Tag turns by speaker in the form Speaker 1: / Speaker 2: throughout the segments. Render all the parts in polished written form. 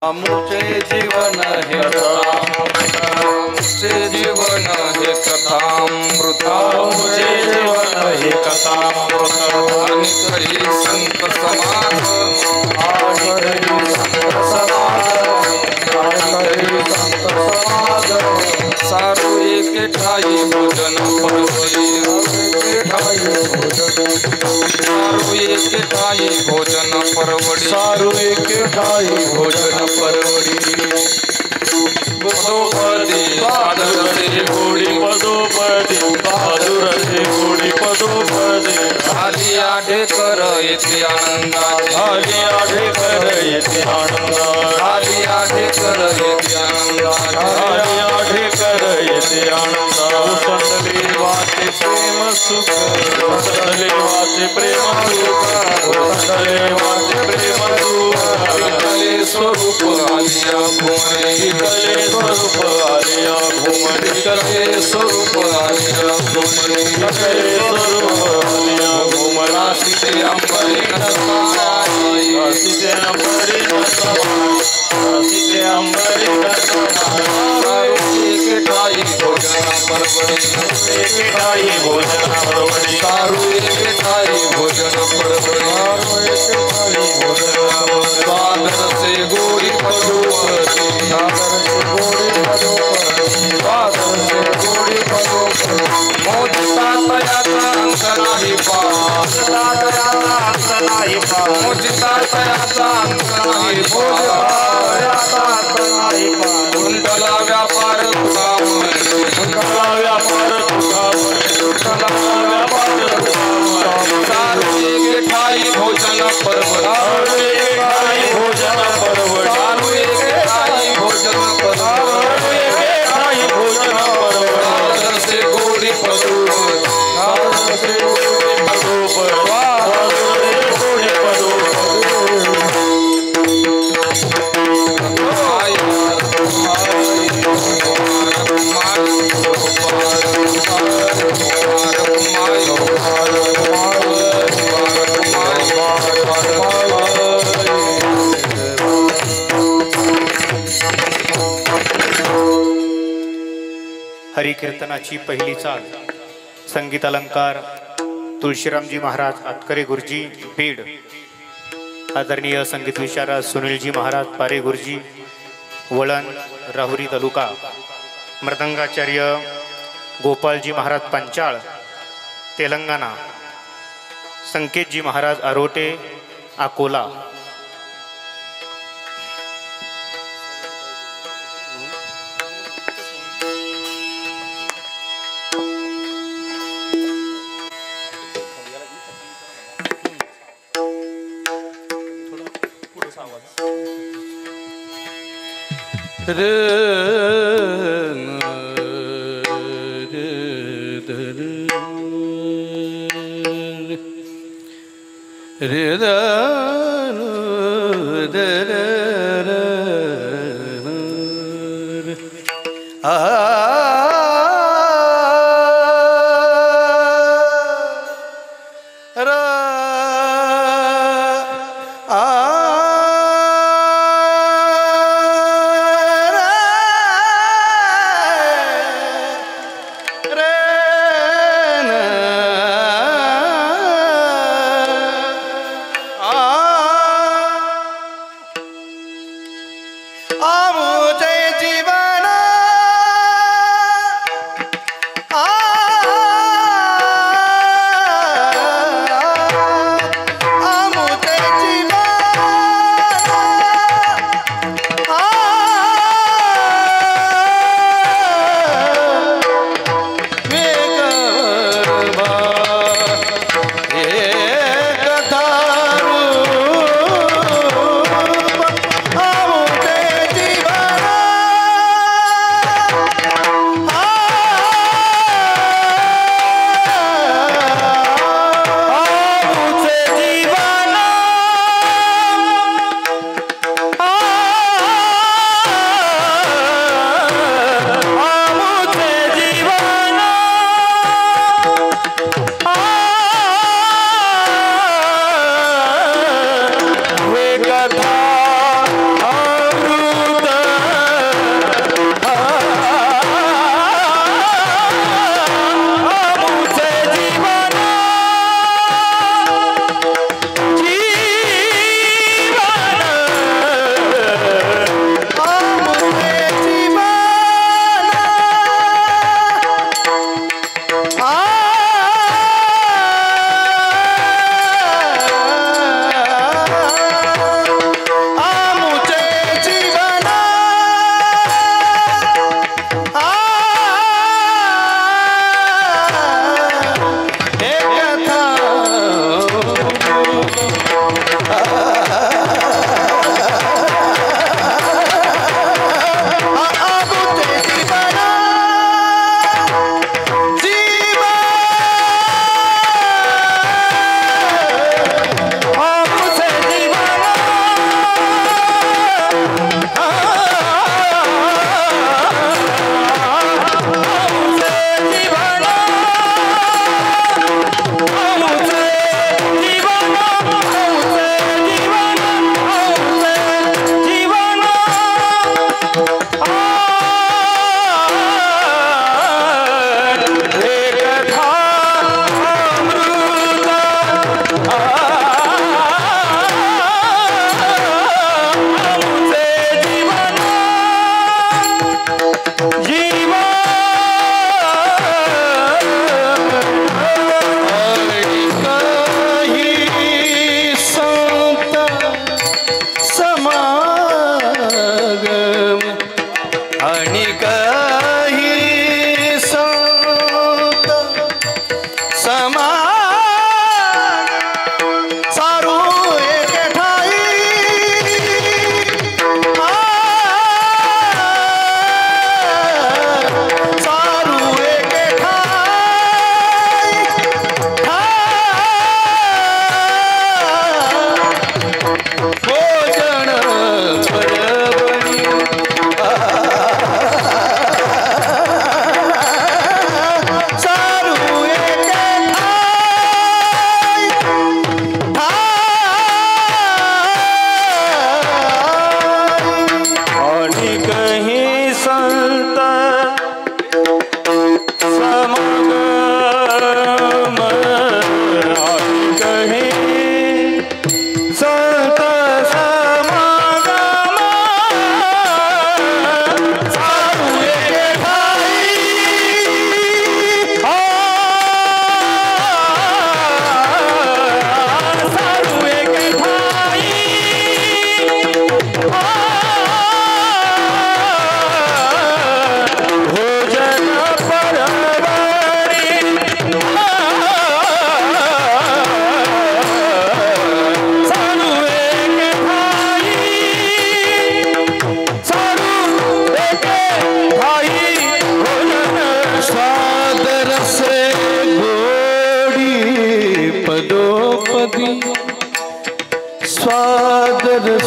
Speaker 1: मुझे जीवन हे मुझे जीवन हे कथामृता
Speaker 2: मुझे जीवन हे कथामृत
Speaker 1: आणि करी संत समाज सारू एक ठाई भोजन परवडी सारू एक ठाई भोजन परवडी
Speaker 2: सारू एक ठाई भोजन परवडी
Speaker 1: पदोपदी सादर से
Speaker 2: गोडी पदोपदी बहादुर से गोडी पदोपदी
Speaker 1: आली आढे कर येथे आनंदाचे
Speaker 2: आली आढे कर येथे आनंद
Speaker 1: आली आढे कर येथे आनंदाचे
Speaker 2: आली आढे कर येथे आनंद संतले वाचे प्रेम सुख संतले वाचे प्रेम सुख संतले वाचे प्रेम सुख
Speaker 1: विठ्ठले स्वरूप आलिया घुमरे
Speaker 2: विठ्ठले स्वरूप आलिया घुमरे
Speaker 1: विठ्ठले स्वरूप आलिया घुमरे
Speaker 2: विठ्ठले स्वरूप आलिया घुमरा
Speaker 1: सीते अंबरी नसमाई
Speaker 2: सीते अंबरी नसमाई सीते अंबरी नसमाई
Speaker 1: एक ठाई भोजन परवडी
Speaker 2: एक ठाई भोजन परवडी
Speaker 1: सारू एक ठाई भोजन परवडी सादर से गोडी पदोपदी मोजता तयाचा अंत नाही मोजता तयाचा अंत नाही कुंडला व्यापार सारू एक ठाई भोजन परवडी
Speaker 2: भोजन परवडी
Speaker 1: सारू एक ठाई भोजन परवडी
Speaker 2: भोजन परवडी
Speaker 1: से गोडी
Speaker 3: हरिकीर्तनाची पहिली चाल संगीत अलंकार तुळशीरामजी महाराज आतकरे गुरुजी बीड, आदरणीय संगीत विशारद सुनीलजी महाराज पारे गुरुजी वळण राहुरी तालुका, मृदंगाचार्य गोपालजी महाराज पंचाळ तेलंगणा, संकेतजी महाराज आरोटे अकोला,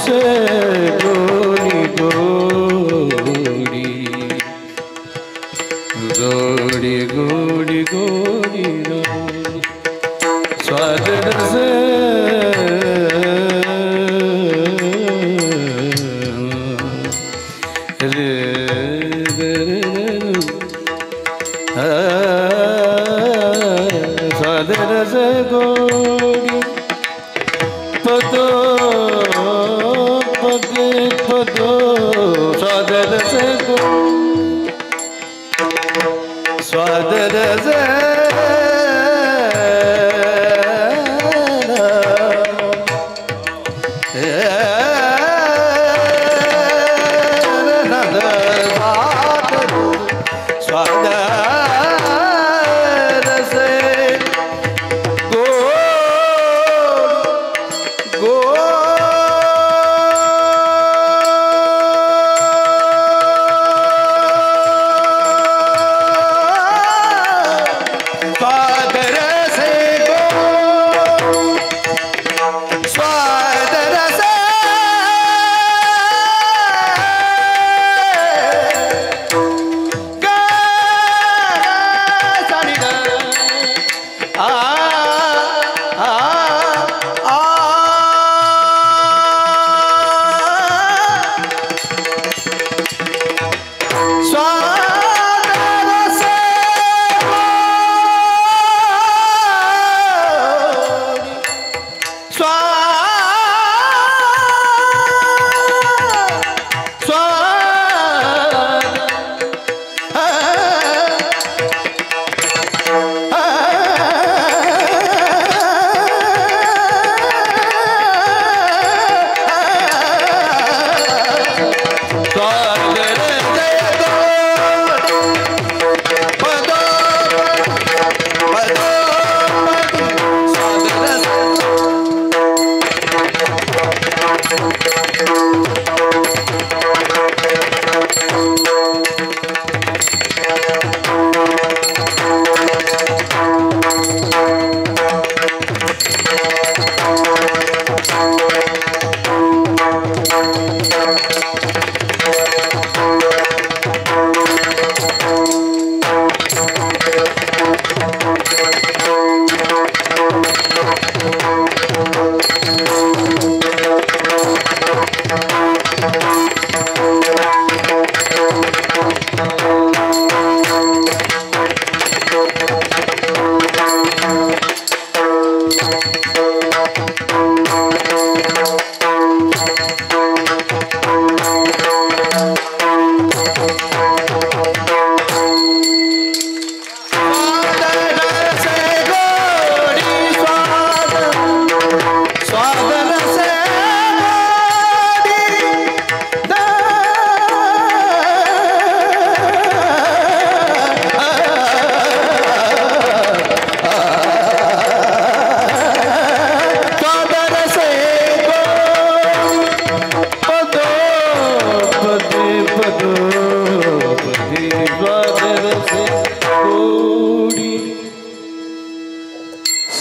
Speaker 2: से गोरी गोरी गोरी गोरी गोरी गोरी स्वाद से स्वाद रस गोरी पदो पदे पदो स्वाद रस स्वाद रस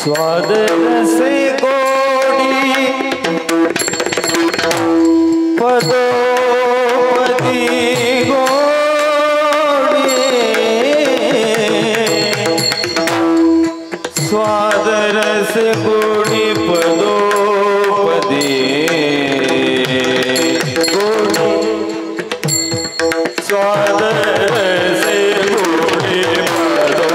Speaker 2: स्वाद से गोड़ी पदो पदी गोड़ी स्वाद रस गोड़ी पदो पदी गोड़ी स्वाद से गोड़ी पदो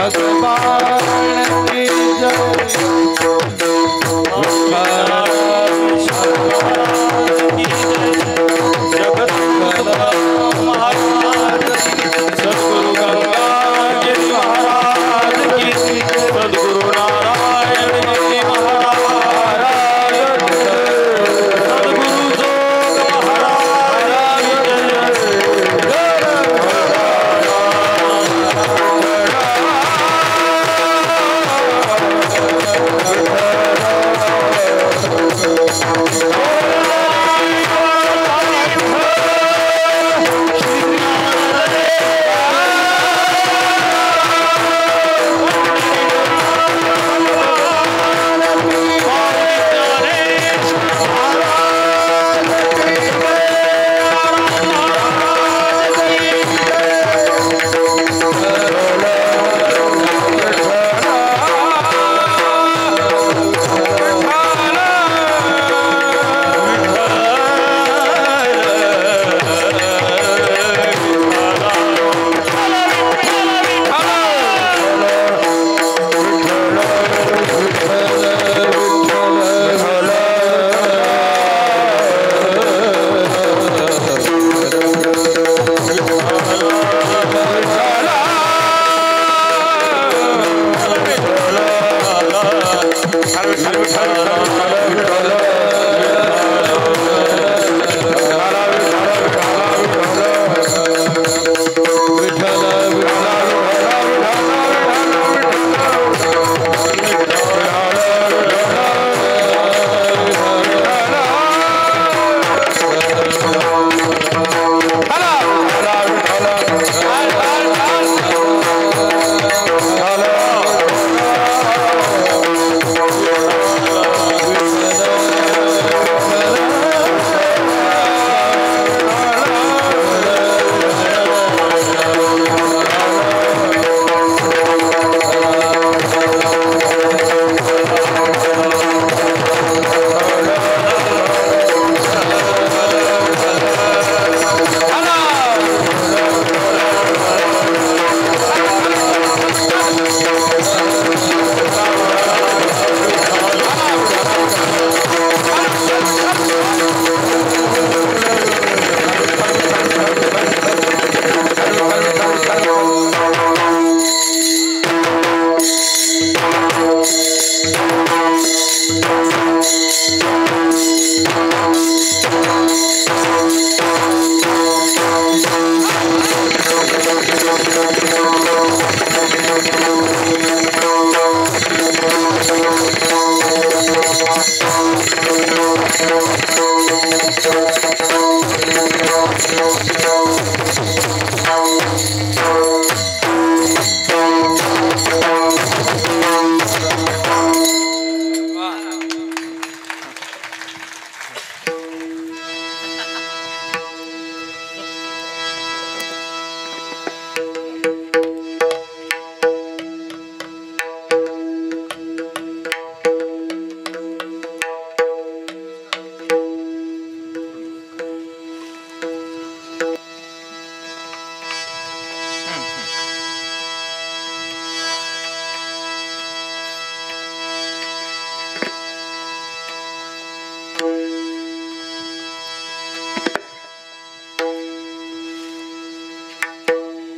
Speaker 2: भगवान की जय।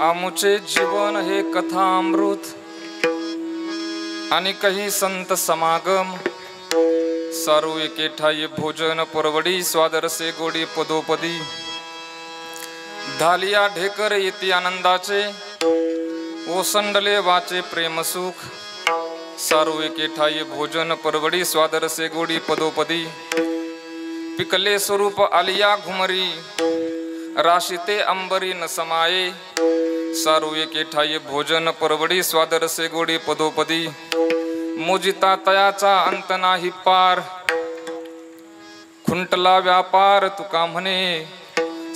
Speaker 1: आमुचे जीवन हे कथा अमृत आणि काही संत समागम सारू एके ठाई भोजन परवडी स्वादरसे गोडी पदोपदी धालिया ढेकर येती आनंदाचे ओसंडले वाचे प्रेम सुख सारू एके ठाई भोजन परवडी स्वादरसे गोडी पदोपदी पिकले स्वरूप आलिया घुमरी राशीते अंबरी न समाये सारू एके ठाई भोजन परवडी स्वादरसे गोडी पदोपदी मोजिता तयाचा अंत नाही पार खुंटला व्यापार तुका म्हणे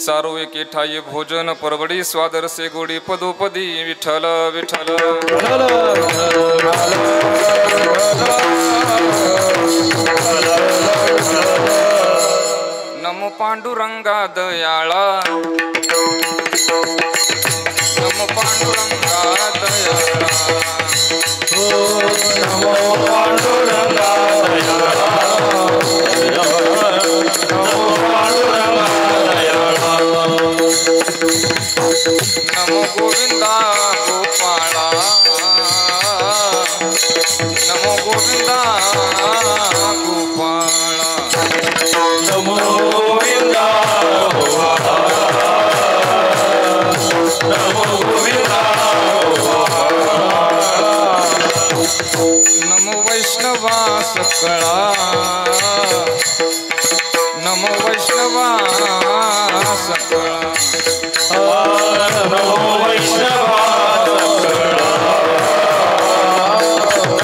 Speaker 1: सारू एके ठाई भोजन परवडी स्वादरसे गोडी पदोपदी विठ्ठल विठ्ठल नमो पांडुरंगा दयाळा नमो पांडुरंगा दयाळा
Speaker 2: नमो पांडुरंगा दयाळा नमो पांडुरंगा दयाळा
Speaker 1: नमो गोविंदा गोपाळा नमो गोविंदा गोपाळा
Speaker 2: नमो गोविंदा नमो गोविंदा
Speaker 1: नमो वैष्णवा सकळा नमो वैष्णवा सकळा
Speaker 2: नमो वैष्णवा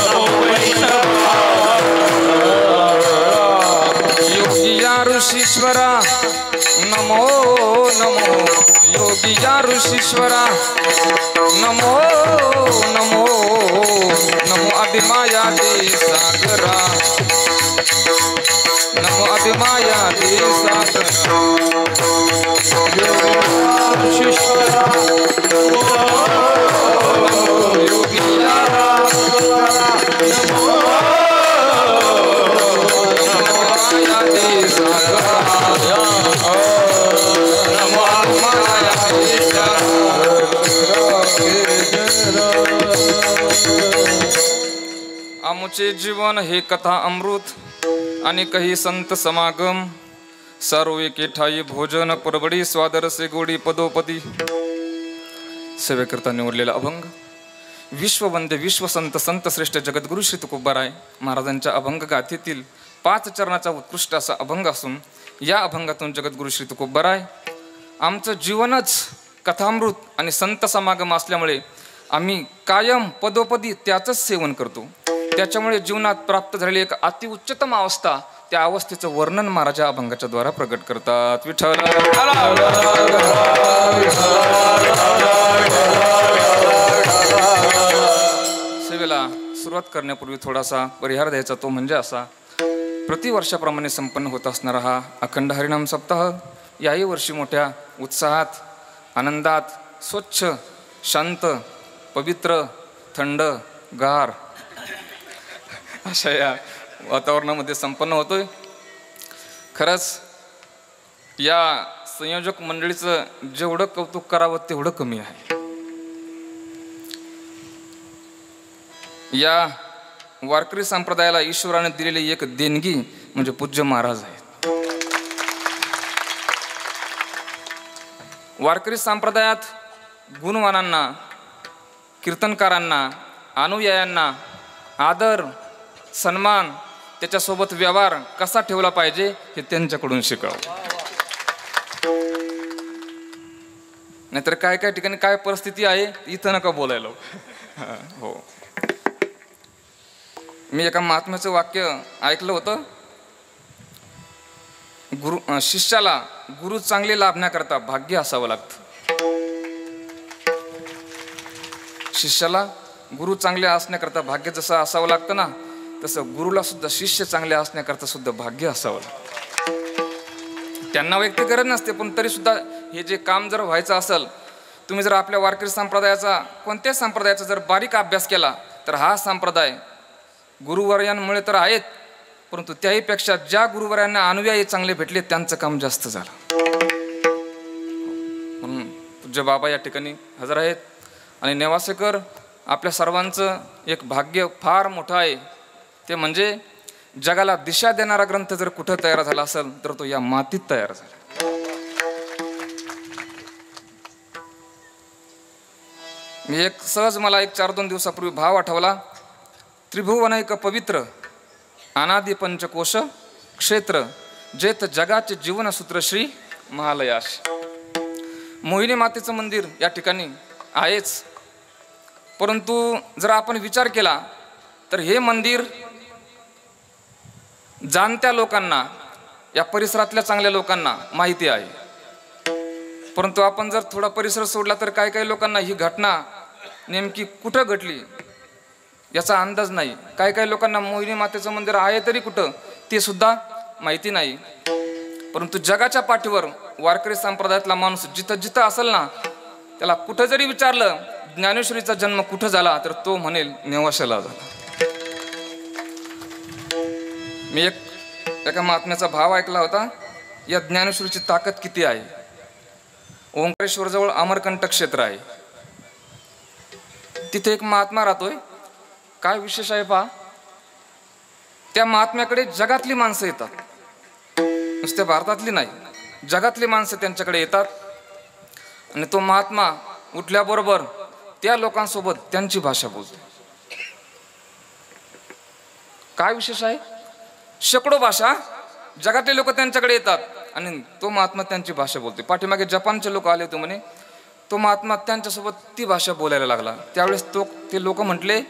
Speaker 2: नमो वैष्णवा
Speaker 1: योगिया ऋषीश्वरा नमो नमो योगिया ऋषीश्वरा नमो नमो नमो अभिमाया दे सागरा नमो अभिमाया दे सागरा
Speaker 2: ऋषीश्वरा
Speaker 1: योगिया नमो अभिमाया दे सागरा नमो अभिमाया दे सागरा आमचे जीवन हे कथा अमृत आणि काही संत समागम सर्व एके ठाई भोजन परवडी स्वादरसे गोडी पदोपदी सेवेकरता निवडलेला अभंग विश्ववंद्य विश्वसंत संत श्रेष्ठ जगद्गुरु श्री तुकोबाराय महाराजांच्या अभंग गाथेतील 5 चरणाचा उत्कृष्ट असा अभंग असून या अभंगातून जगद्गुरु श्री तुकोबाराय आमचं जीवनच कथामृत आणि संत समागम असल्यामुळे आम्ही कायम पदोपदी त्याचंच सेवन करतो. त्याच्यामुळे जीवनात प्राप्त झालेली एक अतिउच्चतम अवस्था त्या अवस्थेचं वर्णन महाराजा अभंगाच्या द्वारा प्रकट करतात. विठ्ठल सेवेला सुरुवात करण्यापूर्वी थोडासा परिहार द्यायचा, तो म्हणजे असा प्रतिवर्षाप्रमाणे संपन्न होत असणारा हा अखंड हरिनाम सप्ताह याही वर्षी मोठ्या उत्साहात आनंदात स्वच्छ शांत पवित्र थंड गार अशा या वातावरणामध्ये संपन्न होतोय. खरंच या संयोजक मंडळीचं जेवढं कौतुक करावं तेवढं कमी आहे. या वारकरी संप्रदायाला ईश्वराने दिलेली एक देणगी म्हणजे पूज्य महाराज आहेत. वारकरी संप्रदायात गुणवानांना कीर्तनकारांना अनुयायांना आदर सन्मान त्याच्यासोबत व्यवहार कसा ठेवला पाहिजे हे त्यांच्याकडून शिकावं. नाहीतर काय काय ठिकाणी काय परिस्थिती आहे इथं नका बोलायला. हो, मी एका महात्म्याचं वाक्य ऐकलं होतं. शिष्याला गुरु चांगले लाभण्याकरता भाग्य असावं लागतं. शिष्याला गुरु चांगले असण्याकरता भाग्य जसं असावं लागतं ना, तसं गुरुला सुद्धा शिष्य चांगले असण्याकरता सुद्धा भाग्य असावं लागतं. त्यांना वैयक्तिक गरज नसते, पण तरी सुद्धा हे जे काम जर व्हायचं असेल, तुम्ही जर आपल्या वारकरी संप्रदायाचा कोणत्याच संप्रदायाचा जर बारीक अभ्यास केला तर हा संप्रदाय गुरुवर्यांमुळे तर आहेत, परंतु त्याहीपेक्षा ज्या गुरुवर्यांना अनुयायी चांगले भेटले त्यांचं काम जास्त झालं. म्हणून पूज्य बाबा या ठिकाणी हजर आहेत आणि नेवासेकर आपल्या सर्वांचं एक भाग्य फार मोठं आहे. ते म्हणजे जगाला दिशा देणारा ग्रंथ जर कुठं तयार झाला असेल तर तो या मातीत तयार झाला. मी एक सहज मला एक 4-2 दिवसापूर्वी भाव आठवला. त्रिभुवनैक पवित्र अनादि पंचकोश क्षेत्र जेथ जगाचे जीवनसूत्र श्री महालयाश. मोहिनी मातेचं मंदिर या ठिकाणी आहेच, परंतु जर आपण विचार केला तर हे मंदिर जाणत्या लोकांना या परिसरातल्या चांगल्या लोकांना माहिती आहे, परंतु आपण जर थोडा परिसर सोडला तर काही काही लोकांना ही घटना नेमकी कुठं घडली याचा अंदाज नाही. काही काही लोकांना मोहिनी मातेचं मंदिर आहे तरी कुठं ते सुद्धा माहिती नाही. परंतु जगाच्या पाठीवर वारकरी संप्रदायातला माणूस जिथं जिथं असेल ना, त्याला कुठं जरी विचारलं ज्ञानेश्वरीचा जन्म कुठं झाला तर तो म्हणेल नेवाशाला झाला. मी एका महात्म्याचा भाव ऐकला होता. या ज्ञानेश्वरीची ताकद किती आहे. ओंकारेश्वरजवळ अमरकंटक क्षेत्र आहे, तिथे एक महात्मा राहतोय. काय विशेष आहे पहा, त्या महात्म्याकडे जगातली माणसं येतात, नुसत्या भारतातली नाही, जगातली माणसं त्यांच्याकडे येतात. आणि तो महात्मा उठल्याबरोबर त्या लोकांसोबत त्यांची भाषा बोलतो. काय विशेष आहे, शेकडो भाषा जगातले लोक त्यांच्याकडे येतात आणि तो महात्मा त्यांची भाषा बोलते. पाठीमागे जपानचे लोक आले होते म्हणे, तो महात्मा त्यांच्यासोबत ती भाषा बोलायला लागला. त्यावेळेस ते लोक म्हटले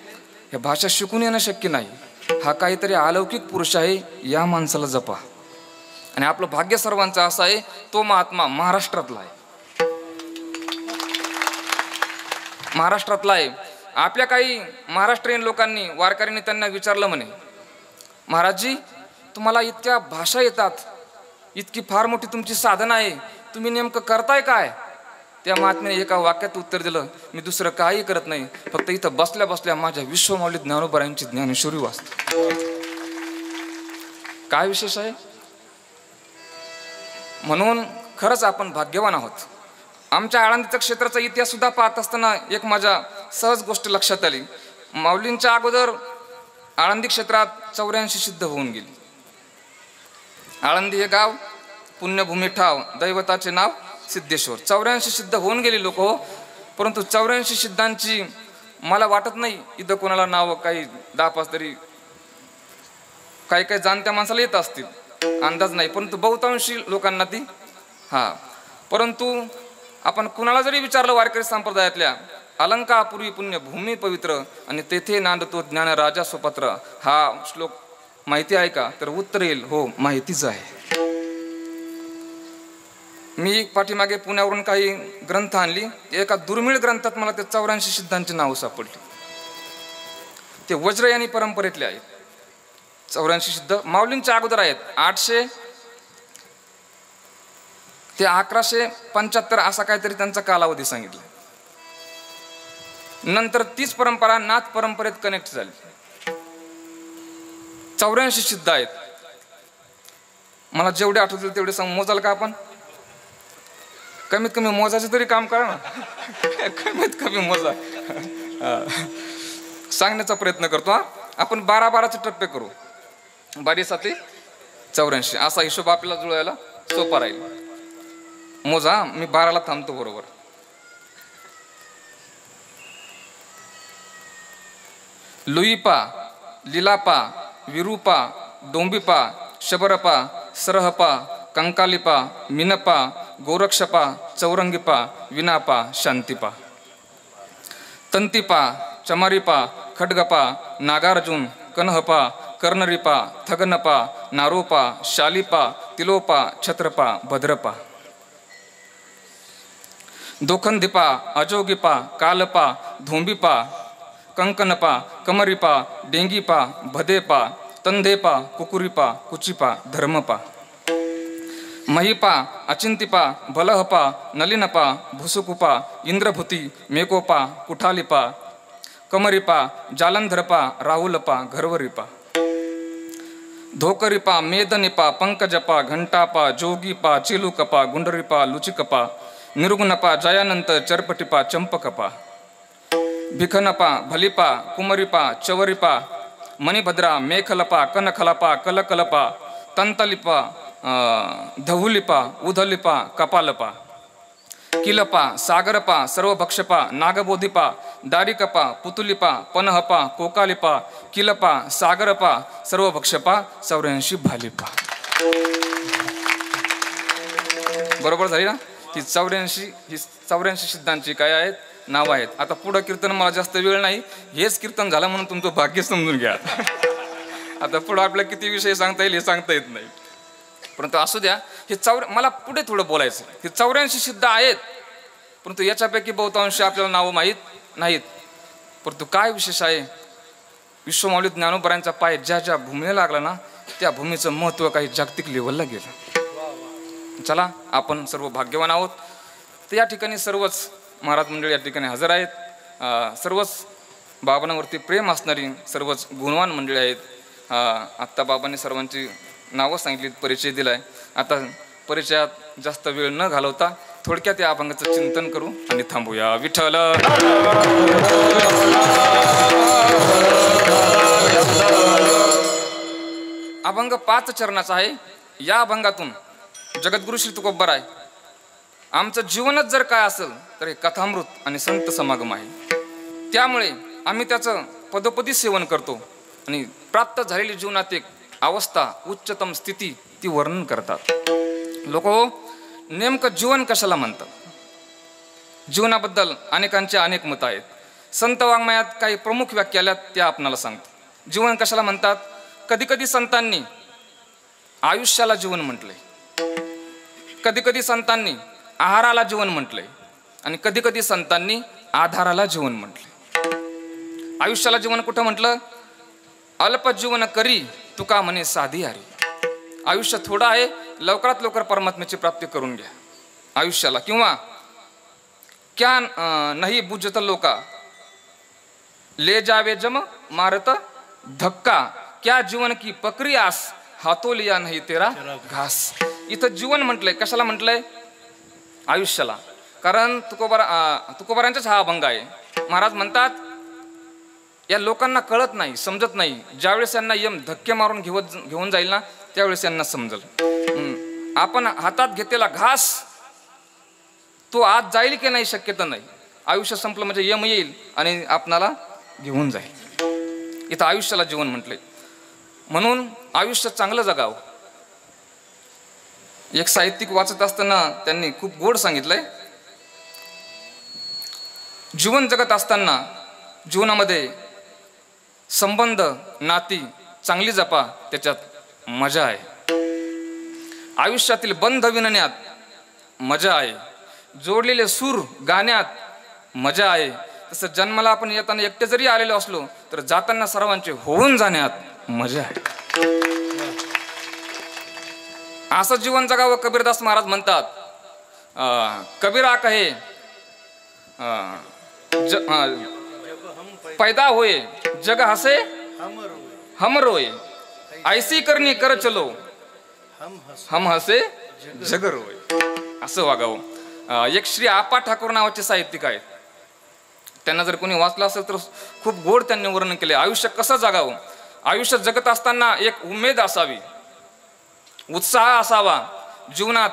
Speaker 1: हे भाषा शिकून येणं शक्य नाही, हा काहीतरी अलौकिक पुरुष आहे, या माणसाला जपा. आणि आपलं भाग्य सर्वांचं असं आहे तो महात्मा महाराष्ट्रातला आहे. महाराष्ट्रातला आहे. आपल्या काही महाराष्ट्रीयन लोकांनी वारकऱ्यांनी त्यांना विचारलं म्हणे, महाराजजी तुम्हाला इतक्या भाषा येतात, इतकी फार मोठी तुमची साधना आहे, तुम्ही नेमकं करताय काय. त्या महात्म्याने एका वाक्यात उत्तर दिलं, मी दुसरं काही करत नाही, फक्त इथं बसल्या बसल्या माझ्या विश्वमाऊली ज्ञानोबारायांची ज्ञानेश्वरी वाचते. काय विशेष आहे. म्हणून खरंच आपण भाग्यवान आहोत. आमच्या आळंदीच्या क्षेत्राचा इतिहास सुद्धा पाहत असताना एक माझ्या सहज गोष्ट लक्षात आली. माऊलींच्या अगोदर आळंदी क्षेत्रात 84 सिद्ध होऊन गेली. आळंदी हे गाव पुण्यभूमी ठाव, दैवताचे नाव सिद्धेश्वर. 84 सिद्ध होऊन गेली लोक हो. परंतु 84 सिद्धांची मला वाटत नाही इथं कोणाला नाव काही 10-5 तरी काही काही जाणत्या माणसाला येत असतील, अंदाज नाही, परंतु बहुतांशी लोकांना ती परंतु आपण कुणाला जरी विचारलं वारकरी संप्रदायातल्या, अलंकापुरी पुण्य भूमी पवित्र आणि तेथे नांदतो ज्ञान राजा स्वपत्र, हा श्लोक माहिती आहे का? तर उत्तर येईल हो, माहितीच आहे. मी पाठीमागे पुण्यावरून काही ग्रंथ आणली. एका दुर्मिळ ग्रंथात मला ते 84 सिद्धांची नावं सापडली. ते वज्रयानी परंपरेतले आहेत. 84 सिद्ध माऊलींच्या अगोदर आहेत. 800 ते 1175 असा काहीतरी त्यांचा कालावधी सांगितला. नंतर तीच परंपरा नाथ परंपरेत कनेक्ट झाली. 84 सिद्ध आहेत. मला जेवढे आठवतील तेवढे सांग. मोजाल का आपण? कमीत कमी मोजायचं तरी काम करा ना. कमीत कमी मोजा. सांगण्याचा प्रयत्न करतो. आपण 12-12चे टप्पे करू. 12-7 84 असा हिशोब आपल्याला जुळायला सोपा राहील. मोजा. मी 12ला थांबतो बरोबर. लुईपा, लिलापा, विरूपा, डोंबिपा, शबरपा, सरहपा, कंकालिपा, मिनपा, गोरक्षपा, चौरंगीपा, विनापा, शांतिपा, तंतिपा, चमारिपा, खड्गपा, नागार्जुन, कन्हपा, कर्णरिपा, थगनपा, नारोपा, शालिपा, तिलोपा, छत्रपा, भद्रपा, दोखंदिपा, अजोगिपा, कालपा, धोंबिपा, कंकनपा, कमरिपा, डेंगीपा, भदेपा, तंदेपा, कुकुरिपा, कुचिपा, धर्मपा, महिपा, अचिंतिपा, बलहपा, नलिनपा, भुसुकुपा, इंद्रभूती, मेकोपा, कुठालिपा, कमरिपा, जालंधरपा, राहुलपा, घरवरिपा, धोकरिपा, मेदनिपा, पंकजपा, घंटापा, जोगीपा, चिलुकपा, गुंडरिपा, लुचिकपा, निर्गुणपा, जयानंत, चरपटिपा, चंपकपा, भिखनपा, भलिपा, कुमरिपा, चवरिपा, मणिभद्रा, मेखलपा, कनखलपा, कलकलपा, तंतलिपा, धहुलिपा, उधलिपा, कपालपा, किलपा, सागरपा, सर्वभक्षपा, नागबोधिपा, दारिकपा, पुतुलिपा, पनहपा, कोकालिपा, किलपा, सागरपा, सर्वभक्षपा, 84 भालिपा. बरोबर झाली ना? ही 84 सिद्धांची काय आहेत? नाव आहेत. आता पुढं कीर्तन मला जास्त वेळ नाही. हेच कीर्तन झालं म्हणून तुमचं भाग्य समजून घ्या. आता पुढं आपल्याला किती विषय सांगता येईल हे सांगता येत नाही. परंतु असू द्या. हे मला पुढे थोडं बोलायचं. हे 84 सिद्ध आहेत, परंतु याच्यापैकी बहुतांश आपल्याला नावं माहीत नाहीत. परंतु काय विशेष आहे? विश्वमाऊली ज्ञानोबरांचा पाय ज्या ज्या भूमीला लागला ना, त्या भूमीचं महत्त्व काही जागतिक लेवलला गेलं. चला, आपण सर्व भाग्यवान आहोत. तर या ठिकाणी सर्वच महाराज मंडळी या ठिकाणी हजर आहेत. सर्वच बाबांवरती प्रेम असणारी सर्वच गुणवान मंडळी आहेत. आत्ता बाबांनी सर्वांची नावं सांगितली, परिचय दिलाय. आता परिचयात जास्त वेळ न घालवता थोडक्यात या अभंगाचं चिंतन करू आणि थांबूया. विठ्ठल अभंग 5 चरणाचा आहे. या अभंगातून जगद्गुरु श्री तुकोबराय आमचं जीवनच जर काय असेल तर हे कथामृत आणि संत समागम आहे. त्यामुळे आम्ही त्याचं पदोपदी सेवन करतो आणि प्राप्त झालेली जीवनात एक अवस्था, उच्चतम स्थिती ती वर्णन करतात. लोक नेमकं जीवन कशाला म्हणतात? जीवनाबद्दल अनेकांचे अनेक मत आहेत. संत वाङ्मयात काही प्रमुख व्याख्या आल्यात, त्या आपणाला सांगतो. जीवन कशाला म्हणतात? कधी कधी संतांनी आयुष्याला जीवन म्हटलंय, कधी कधी संतांनी आहाराला जीवन म्हटलंय आणि कधी कधी संतांनी आधाराला जीवन म्हटलंय. आयुष्याला जीवन कुठं म्हटलं? अल्प जीवन करी तुका म्हणे साधी हारी. आयुष्य थोडं आहे, लवकरात लवकर परमात्म्याची प्राप्ती करून घ्या आयुष्याला. किंवा क्या नाही बुजत लोका ले जावे जम मारत धक्का, क्या जीवन की पकरी आस हातो लिया नाही तेरा घास. इथं जीवन म्हटलंय. कशाला म्हटलंय? आयुष्याला. कारण तुकोबारांचाच हा अभंग आहे. महाराज म्हणतात या लोकांना कळत नाही, समजत नाही. ज्यावेळेस यांना यम धक्के मारून घेऊन जाईल ना त्यावेळेस यांना समजल. आपण हातात घेतलेला घास तो आत जाईल की नाही शक्यता नाही. आयुष्य संपलं म्हणजे यम येईल आणि आपणाला घेऊन जाईल. इथं आयुष्याला जीवन म्हटले. म्हणून आयुष्य चांगलं जगावं. एक साहित्यिक वाचत असताना त्यांनी खूप गोड सांगितलंय, जीवन जगत असताना जीवनामध्ये संबंध नाती चांगली जपा, त्याच्यात मजा आहे. आयुष्यातील बंध विणण्यात मजा आहे. जोडलेले सूर गाण्यात मजा आहे. तसं जन्माला आपण येताना एकटे जरी आलेलो असलो तर जाताना सर्वांचे होऊन जाण्यात मजा आहे. असं जीवन जगावं कबीरदास महाराज म्हणतात. कबीरा कहे पैदा होए जग हसे हम रोए, ऐसी करनी कर चलो हम हसे जग रोए. असं वागावं. एक श्री आपा ठाकूर नावाचे साहित्यिक आहेत. त्यांना जर कोणी वाचलं असेल तर खूप गोड त्यांनी वर्णन केले. आयुष्य कसं जगावं. आयुष्य जगत असताना एक उमेद असावी, उत्साह असावा, जीवनात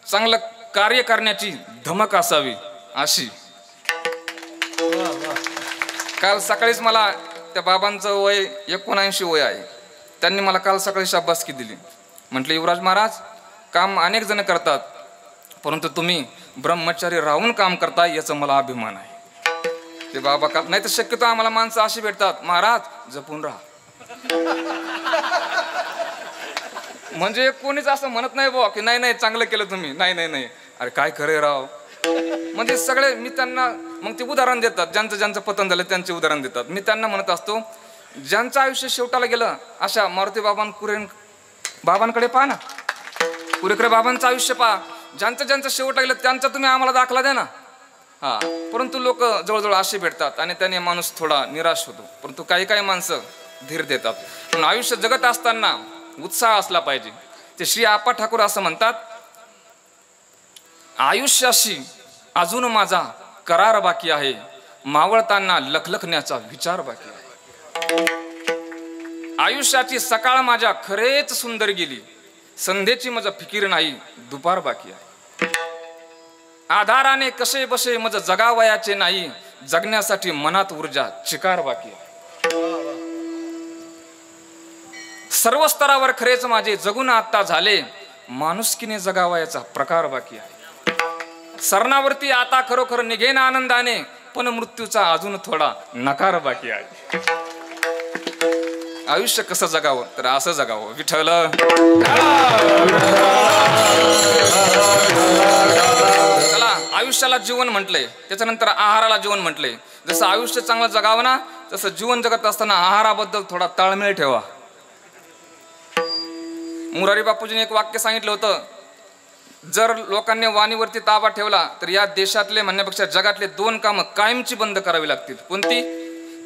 Speaker 1: चांगलं कार्य करण्याची धमक असावी. अशी काल सकाळीच मला त्या बाबांचं वय 79 वय आहे. त्यांनी मला काल सकाळी शाबासकी दिली. म्हटलं युवराज महाराज, काम अनेक जण करतात परंतु तुम्ही ब्रह्मचारी राहून काम करताय याचा मला अभिमान आहे. ते बाबा का नाही तर शक्यतो आम्हाला माणसं अशी भेटतात, महाराज जपून राहा. म्हणजे कोणीच असं म्हणत नाही बुवा की नाही नाही चांगलं केलं तुम्ही, नाही नाही नाही अरे काय खरे राव. म्हणजे सगळे मी त्यांना मग ते उदाहरण देतात, ज्यांचं ज्यांचं पतन झालं त्यांचे उदाहरण देतात. मी त्यांना म्हणत असतो, ज्यांचं आयुष्य शेवटाला गेलं अशा मारुती बाबांकडे पहा ना, कुरेकर बाबांचं आयुष्य पहा. ज्यांचं ज्यांचं शेवट गेलं त्यांचा तुम्ही आम्हाला दाखला द्या ना. हा, परंतु लोक जवळजवळ असे भेटतात आणि त्याने माणूस थोडा निराश होतो. परंतु काही काही माणसं धीर देतात. पण आयुष्य जगत असताना उत्साह असला पाहिजे. ते श्री आपा ठाकूर असं म्हणतात, आयुष्याशी अजून माझा करार बाकी आहे, मावळताना लखलखण्याचा विचार बाकी आहे. आयुष्याची सकाळ माझ्या खरेच सुंदर गेली, संध्येची मज फिकीर नाही, दुपार बाकी आहे. आधाराने कसे बसे मज जगावयाचे नाही, जगण्यासाठी मनात ऊर्जा चिकार बाकी आहे. सर्व स्तरावर खरेच माझे जगून आता झाले, माणुसकीने जगावयाचा प्रकार बाकी आहे. सरणावरती आता खरोखर निघेन आनंदाने, पण मृत्यूचा अजून थोडा नकार बाकी आहे. आयुष्य कसं जगावं तर असं जगावं. विठ्ठल चला, आयुष्याला जीवन म्हटलंय, त्याच्यानंतर आहाराला जीवन म्हटलंय. जसं आयुष्य चांगलं जगावं ना तसं जीवन जगत असताना आहाराबद्दल थोडा ताळमेळ ठेवा. मुरारी बापूजीने एक वाक्य सांगितलं होतं, जर लोकांनी वाणीवरती ताबा ठेवला तर या देशातले म्हणण्यापेक्षा जगातले 2 कामं कायमची बंद करावी लागतील. कोणती?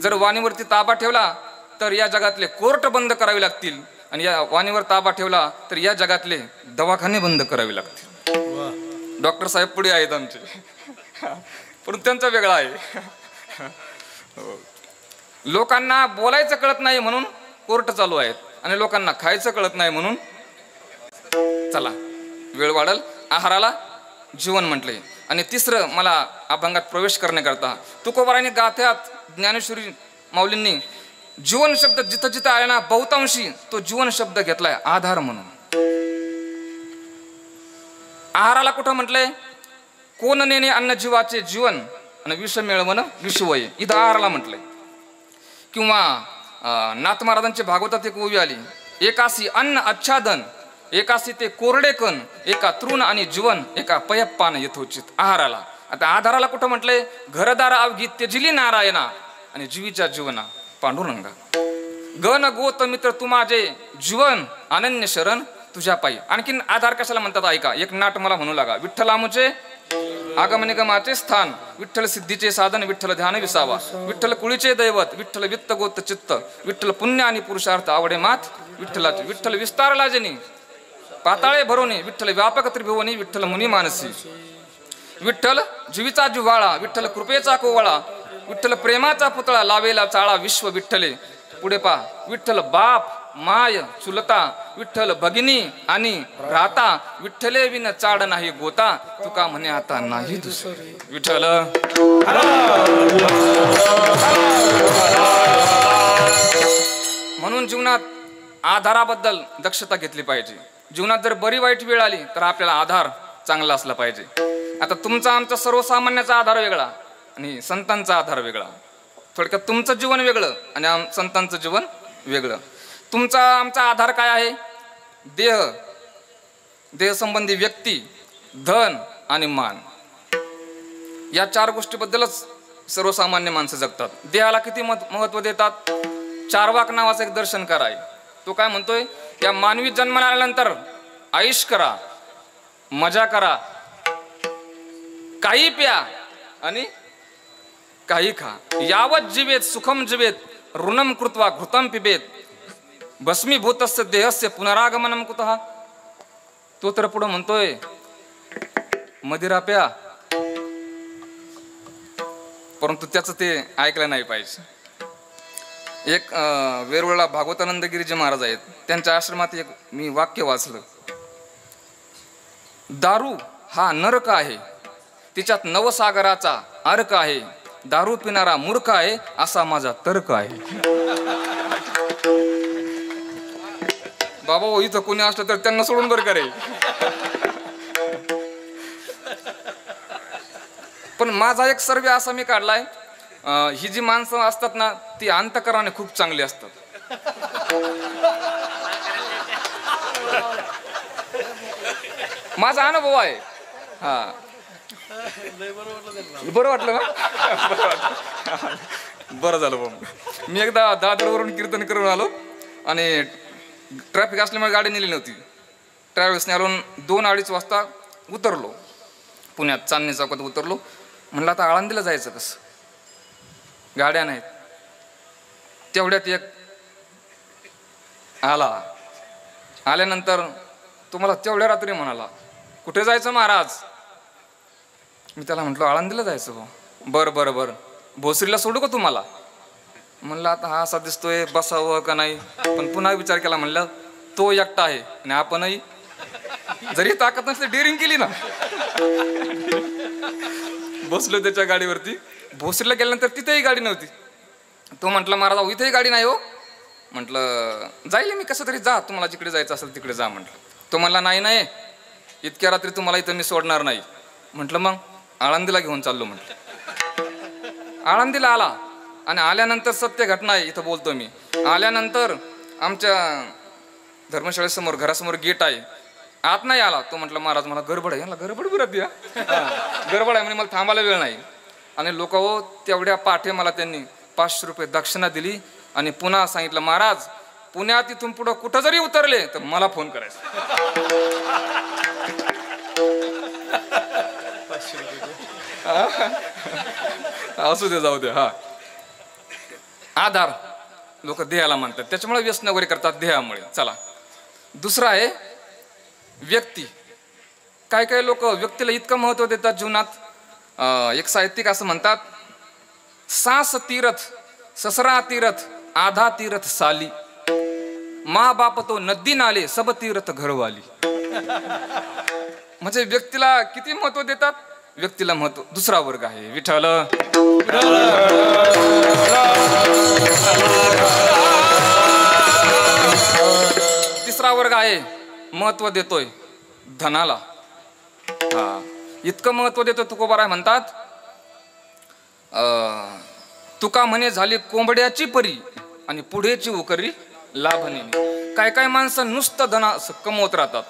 Speaker 1: जर वाणीवरती ताबा ठेवला तर या जगातले कोर्ट बंद करावे लागतील, आणि या वाणीवर ताबा ठेवला तर या जगातले दवाखाने बंद करावे लागतील. डॉक्टर साहेब पुढे आहेत आमचे, पण त्यांचा वेगळा आहे. लोकांना बोलायचं कळत नाही म्हणून कोर्ट चालू आहेत, आणि लोकांना खायचं कळत नाही म्हणून. चला, वेळ वाढल. आहाराला जीवन म्हटले. आणि तिसरं, मला अभंगात प्रवेश करण्याकरता तुकोबारांनी गाथ्यात ज्ञानेश्वरी माऊलींनी जीवन शब्द जिथं जिथं आला ना बहुतांशी तो जीवन शब्द घेतलाय आधार म्हणून. आहाराला कुठं म्हटलंय? कोण नेणे अन्न जीवाचे जीवन आणि विष मिळवणं विषवय, इथं आहाराला म्हटलंय. किंवा नाथ महाराजांची भागवतात एक ओवी आली, एकासी अन्न आच्छादन, एकासी ते कोरडे कण, एका तृण आणि जीवन, एका पयप्पान यथोचित. आहाराला. आता आधाराला कुठं म्हटलंय? घरदार अवघी त्यजिली नारायणा आणि जीवीच्या जीवना पांडुरंगा. गण गोत मित्र तू माझे जीवन, अनन्य शरण तुझ्या पायी. आणखीन आधार कशाला म्हणतात ऐका, एक नाट मला म्हणू लागा. विठ्ठल आमुचे आगम निगमाचे स्थान, विठ्ठल सिद्धीचे साधन, विठ्ठल ध्यान विसावा, विठ्ठल कुळीचे दैवत, विठ्ठल वित्त गोत चित्त, विठ्ठल पुण्य आणि पुरुषार्थ आवडे मात विठ्ठलाचे, विठ्ठल विस्तारला जनी पाताळे भरोनी, विठ्ठल व्यापक त्रिभुवनी, विठ्ठल मुनी मानसी, विठ्ठल जीवीचा जिव्हाळा, विठ्ठल कृपेचा कोवळा, विठ्ठल प्रेमाचा पुतळा लावेला चाळा विश्व विठ्ठले. पुढे पा विठ्ठल बाप माय चुलता विठ्ठल भगिनी आणि भ्राता विठ्ठले विन चाड नाही गोता तुका म्हणे आता नाही दुसरे. विठ्ठल म्हणून जीवनात आधाराबद्दल दक्षता घेतली पाहिजे. जीवनात जर बरी वाईट वेळ आली तर आपल्याला आधार चांगला असला पाहिजे. आता तुमचा आमचा सर्वसामान्याचा आधार वेगळा आणि संतांचा आधार वेगळा. थोडक्यात तुमचं जीवन वेगळं आणि संतांचं जीवन वेगळं. तुमचा आमचा आधार काय आहे? देह संबंधी व्यक्ती, धन आणि मान. या 4 गोष्टीबद्दलच सर्वसामान्य माणसं जगतात. देहाला किती महत्व देतात? चारवाक नावाचं एक दर्शनकार आहे. तो काय म्हणतोय? या मानवी जन्माला आल्यानंतर आयुष करा, मजा करा, काही प्या आणि काही खा. यावत जीवेत सुखम जीवेत ऋणम कृत्वा घृतम पिबेत भस्मीभूतस्य देहस्य पुनरागमनम कुतः. तो तर पुढे म्हणतोय मदिरा प्या, परंतु त्याचं ते ऐकलं नाही पाहिजे. एक वेरूळला भागवतानंदगिरीजी महाराज आहेत, त्यांच्या आश्रमात एक मी वाक्य वाचलं. दारू हा नरक आहे, तिच्यात नवसागराचा अर्क आहे, दारू पिणारा मूर्ख आहे असा माझा तर्क आहे. बाबा इथं कोणी असलं तर त्यांना सोडून बरं करे. पण माझा एक सर्वे असा मी काढलाय, ही जी माणसं असतात ना ती अंतकरणाने खूप चांगली असतात. माझा अनुभव आहे. हा बरं वाटलं ना? बरं झालं बाबा. मी एकदा दादरवरून कीर्तन करून आलो आणि ट्रॅफिक असल्यामुळे गाडी नेली नव्हती. ट्रॅव्हल्सने आलो, 2-2:30 वाजता उतरलो पुण्यात, चांदणी चौकात उतरलो. म्हणलं आता आळंदीला जायचं कसं, गाड्या नाहीत. तेवढ्यात एक आल्यानंतर तुम्हाला तेवढ्या रात्री म्हणाला कुठे जायचं महाराज? मी त्याला म्हटलं आळंदीला जायचं. भाऊ बरं बरं बरं, भोसरीला सोडू का तुम्हाला? म्हणलं आता हा असा दिसतोय बसावं का नाही, पण पुन्हा विचार केला. म्हणलं तो एकटा आहे आणि आपणही जरी ताकद नसली डेअरिंग केली ना. बसलो त्याच्या गाडीवरती. भोसरीला गेल्यानंतर तिथेही गाडी नव्हती. तो म्हटला महाराज इथेही गाडी नाही हो. म्हटलं जाईल मी कसं तरी, जा तुम्हाला जिकडे जायचं असेल तिकडे जा म्हटलं. तो म्हणला नाही इतक्या रात्री तुम्हाला इथं मी सोडणार नाही. म्हटलं मग आळंदीला घेऊन चाललो म्हटलं. आळंदीला आला आणि आल्यानंतर सत्य घटना आहे इथं बोलतो मी. आल्यानंतर आमच्या धर्मशाळेसमोर घरासमोर गेट आहे, आत नाही आला. तो म्हटलं महाराज मला गडबड आहे. याला गडबड बिरत या गडबड आहे म्हणजे मला थांबायला वेळ नाही. आणि लोक हो तेवढ्या पाठे मला त्यांनी 500 रुपये दक्षिणा दिली आणि पुन्हा सांगितलं महाराज पुण्यात इथून पुढं कुठं जरी उतरले तर मला फोन करायचा. असू दे जाऊ दे. हा आधार लोक देहाला मानतात, त्याच्यामुळे व्यसन वगैरे करतात देहामुळे. चला दुसरा आहे व्यक्ती. काय काय लोक व्यक्तीला इतकं महत्व देतात जीवनात. एक साहित्यिक असं म्हणतात, सास तीरथ ससरा तीरथ आधा तीरथ साली, माँ बाप तो नदी नाले सब तीरथ घरवाली. म्हणजे व्यक्तीला किती महत्व देतात. व्यक्तीला महत्व. दुसरा वर्ग आहे विठ्ठल. तिसरा वर्ग आहे महत्व देतोय धनाला. हा इतकं महत्व देतोय तुकोबाराय म्हणतात, तुका म्हणे झाली कोंबड्याची परी आणि पुढेची उकरी लाभणे. काय काय माणसं नुसतं धना कमवत राहतात.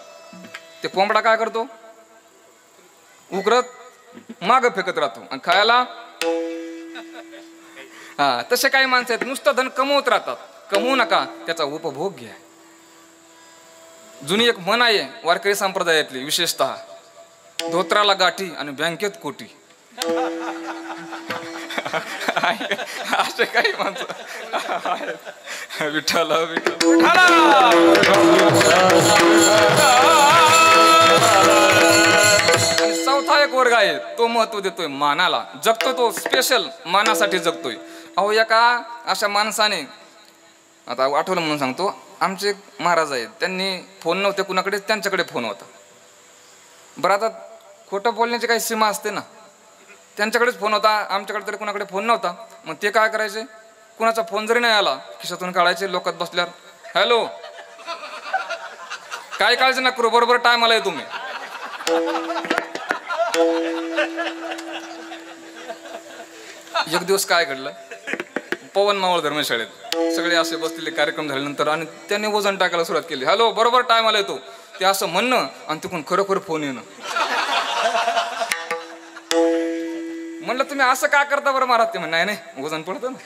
Speaker 1: ते कोंबडा काय करतो? उकरत माग फेकत राहतो आणि खायला. हा तसे काही माणसं आहेत नुसतं धन कमवत राहतात. कमवू नका, त्याचा उपभोग घ्या. जुनी एक म्हण आहे वारकरी संप्रदायातली, विशेषतः धोत्राला गाठी आणि बँकेत कोटी. असे काही माणसं विठ्ठल विठ्ठल. चौथा एक वर्ग आहे आहे तो महत्व देतोय मानाला, जगतो तो स्पेशल मानासाठी जगतोय. अहो एका अशा माणसाने, आता आठवलं म्हणून सांगतो, आमचे महाराज आहेत, त्यांनी फोन नव्हते कुणाकडे, त्यांच्याकडे फोन होता. बरं आता खोटं बोलण्याची काही सीमा असते ना, त्यांच्याकडेच फोन होता, आमच्याकडे तरी कुणाकडे फोन नव्हता. मग ते काय करायचे, कुणाचा फोन जरी नाही आला खिशातून काढायचे, लोकात बसल्यावर हॅलो, काय काळजी ना करू, बरोबर टायमाला आहे तुम्ही. एक दिवस काय घडलं, पवन मावळ धर्मशाळेत सगळे असे बसलेले कार्यक्रम झाल्यानंतर आणि त्याने वजन टाकायला सुरुवात केली. हॅलो, बरोबर टायमाला येतो, ते असं म्हणणं आणि तिकडून खरोखर फोन येणं. म्हणलं तुम्ही असं का करता बरं महाराज? ते म्हण नाही नाही वजन पडतं ना.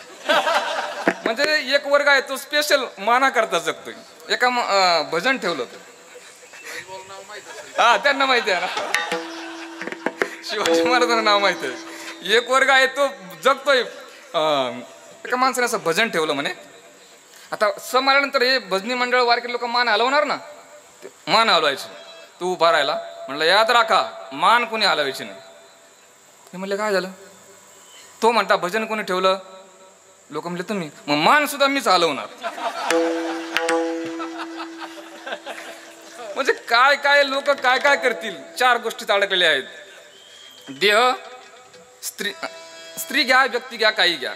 Speaker 1: म्हणजे एक वर्ग आहे तो स्पेशल माना करता जगतोय. एका भजन ठेवलं होतं, हा त्यांना माहिती आहे ना, शिवाजी महाराजांना नाव माहिती आहे. एक वर्ग आहे तो जगतोय. एका माणसाने असं भजन ठेवलं म्हणे, आता सम आल्यानंतर हे भजनी मंडळ वारकरी लोक मान हलवणार ना, मान हलवायचे. तू उभा राहिला, म्हणलं याद राखा मान कोणी हलवायची नाही. हे म्हणलं काय झालं? तो म्हणता भजन कोणी ठेवलं? लोक म्हणले तुम्ही. मग मान सुद्धा मीच हलवणार. म्हणजे काय काय लोक काय काय करतील. 4 गोष्टीत अडकलेले आहेत. देह, स्त्री घ्या, व्यक्ती घ्या, काही घ्या,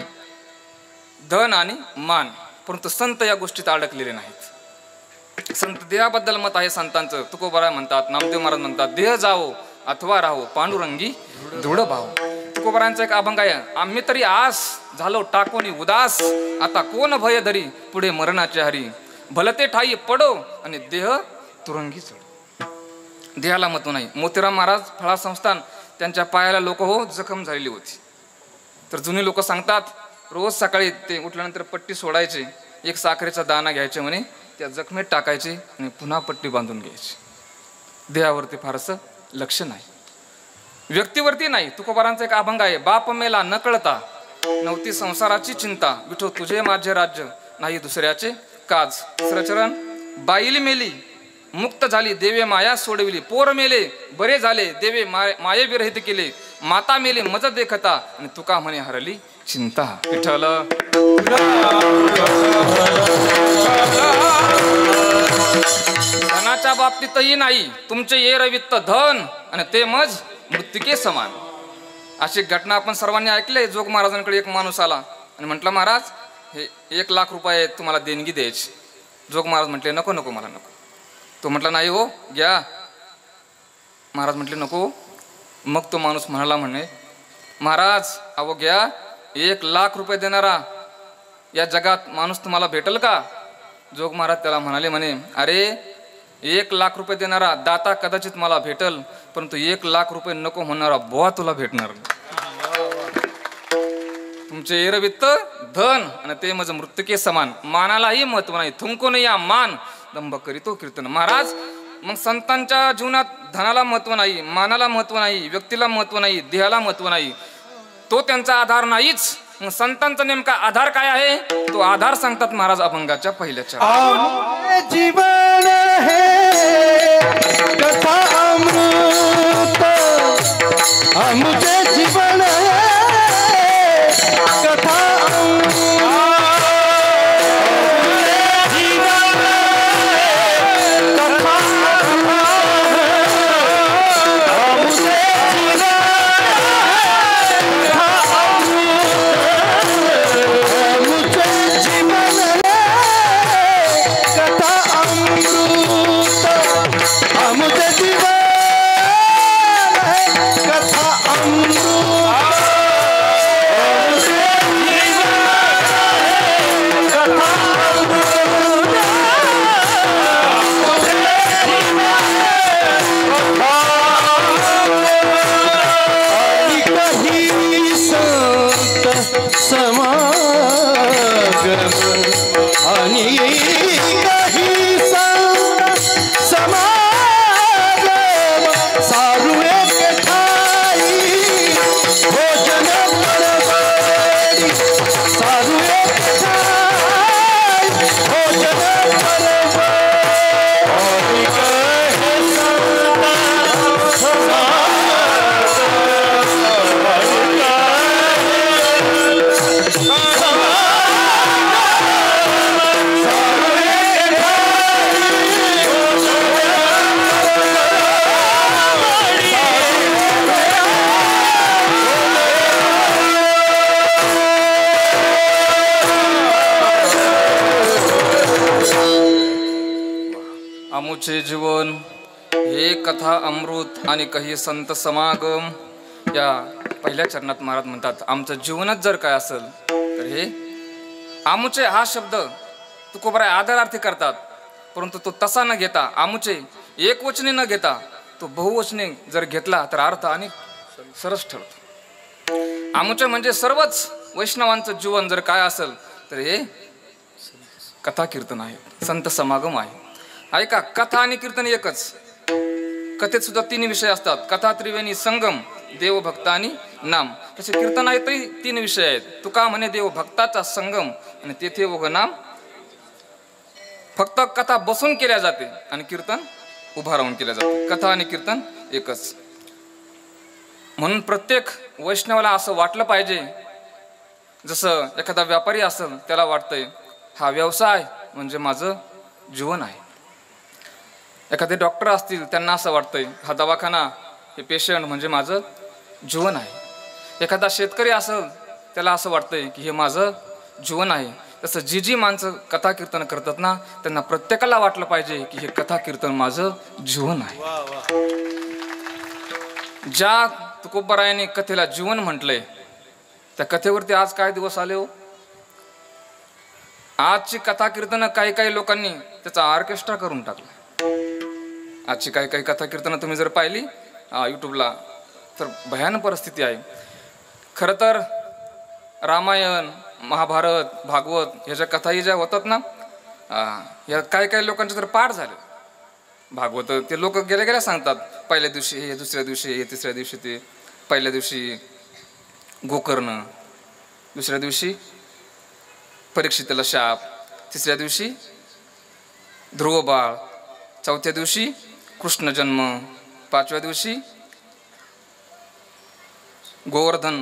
Speaker 1: धन आणि मान. परंतु संत या गोष्टीत अडकलेले नाहीत. संत देहाबद्दल मत आहे संतांचं. तुकोबाराय म्हणतात, नामदेव महाराज म्हणतात, देह जावो अथवा राहो पांडुरंगी दृढ भाव. तुकोबारायांचा एक अभंग आहे, आम्ही तरी आस झालो टाकोनी उदास, आता कोण भय धरी पुढे मरणाचे हरी, भलते ठाई पडो आणि देह तुरंगी चढो. देहाला महत्व नाही. मोतीराम महाराज फळा संस्थान, त्यांच्या पायाला लोक जखम झालेली होती. तर जुनी लोक सांगतात, रोज सकाळी ते उठल्यानंतर पट्टी सोडायचे, एक साखरेचा दाणा घ्यायचे म्हणे, त्या जखमेत टाकायचे आणि पुन्हा पट्टी बांधून घ्यायची. देहावरती फारसं लक्ष नाही, व्यक्तीवरती नाही. तुकोबारांचा एक अभंग आहे, बाप मेला न कळता नव्हती संसाराची चिंता, विठो तुझे माझे राज्य नाही दुसऱ्याचे काज. तिसरं चरण, बाईल मेली मुक्त झाली देवे माया सोडविली, पोर मेले बरे झाले देवे माये विरहित केले, माता मेली मज देखता आणि तुका म्हणे हरली चिंता. विठ्ठल धनाच्या बाबतीतही नाही, तुमचे ये रवित्त धन आणि ते मज मृत्तिके समान. अशी घटना आपण सर्वांनी ऐकले. जोग महाराजांकडे एक माणूस आला आणि म्हटलं, महाराज हे 1 लाख रुपये तुम्हाला देणगी द्यायची. जोग महाराज म्हटले, नको नको मला नको. तो म्हटला, नाही हो घ्या. महाराज म्हटले नको. मग तो माणूस म्हणाला, म्हणे महाराज अहो घ्या, 1 लाख रुपये देणारा या जगात माणूस तुम्हाला भेटल का? जोग महाराज त्याला म्हणाले, म्हणे अरे 1 लाख रुपये देणारा दाता कदाचित मला भेटल, परंतु 1 लाख रुपये नको म्हणणारा बुवा तुला भेटणार. तुमचे एरवित्त धन आणि ते मज मृत्युके समान. मानालाही महत्व नाही, थुंकून या मान दंभ करीतो कीर्तन. महाराज मग संतांच्या जीवनात धनाला महत्व नाही, मानाला महत्व नाही, व्यक्तीला महत्व नाही, देहाला महत्व नाही, तो त्यांचा आधार नाहीच. मग संतांचा नेमका आधार काय आहे? तो आधार सांगतात महाराज अभंगाच्या पहिल्याच्या.
Speaker 2: जीवन है कथा अमृत, आमचे जीवन है कथा अमृत.
Speaker 1: आमुचे जीवन हे कथा अमृत आणि काही संत समागम या पहिल्या चरणात महाराज म्हणतात आमचं जीवनच जर काय असेल तर हे आमुचे हा शब्द तुकोबराय आदरार्थी करतात, परंतु तो तसा न घेता आमुचे एकवचने न घेता तो बहुवचने जर घेतला तर अर्थ आणि सरस ठरतो। आमुचे म्हणजे सर्वच वैष्णवांचं जीवन जर काय असेल तर हे कथा कीर्तन आहे, संत समागम आहे। ऐका, कथा आणि कीर्तन एकच। कथेत सुद्धा 3 विषय असतात, कथा त्रिवेणी संगम, देव भक्त आणि नाम। तसे कीर्तन आहे तरी 3 विषय आहेत। तुका म्हणे देव भक्ताचा संगम आणि तेथे उग नाम। फक्त कथा बसून केल्या जाते आणि कीर्तन उभा राहून केल्या जाते। कथा आणि कीर्तन एकच। म्हणून प्रत्येक वैष्णवाला असं वाटलं पाहिजे, जसं एखादा व्यापारी असेल त्याला वाटतंय हा व्यवसाय म्हणजे माझं जीवन आहे। एखादे डॉक्टर असतील त्यांना असं वाटतंय हा दवाखाना हे पेशंट म्हणजे माझं जीवन आहे। एखादा शेतकरी असेल त्याला असं वाटतंय की हे माझं जीवन आहे। तसं जी जी माणसं कथा कीर्तन करतात ना त्यांना प्रत्येकाला वाटलं पाहिजे की हे कथा कीर्तन माझं जीवन आहे। ज्या तुकोबरायाने कथेला जीवन म्हटलंय त्या कथेवरती आज काय दिवस आले हो। आजची कथा कीर्तन काही लोकांनी त्याचा ऑर्केस्ट्रा करून टाकला। आजची काही कथा कीर्तन तुम्ही जर पाहिली यूट्यूबला तर भयानक परिस्थिती आहे। खरं तर रामायण, महाभारत, भागवत ह्याच्या कथाही ज्या होतात ना या काही लोकांचे तर पाठ झाले। भागवत ते लोक गेल्या सांगतात, पहिल्या दिवशी हे, दुसऱ्या दिवशी हे, तिसऱ्या दिवशी ते। पहिल्या दिवशी गोकर्ण, दुसऱ्या दिवशी परीक्षितला शाप, तिसऱ्या दिवशी ध्रुव बाळ, चौथ्या दिवशी कृष्ण जन्म, 5व्या दिवशी गोवर्धन,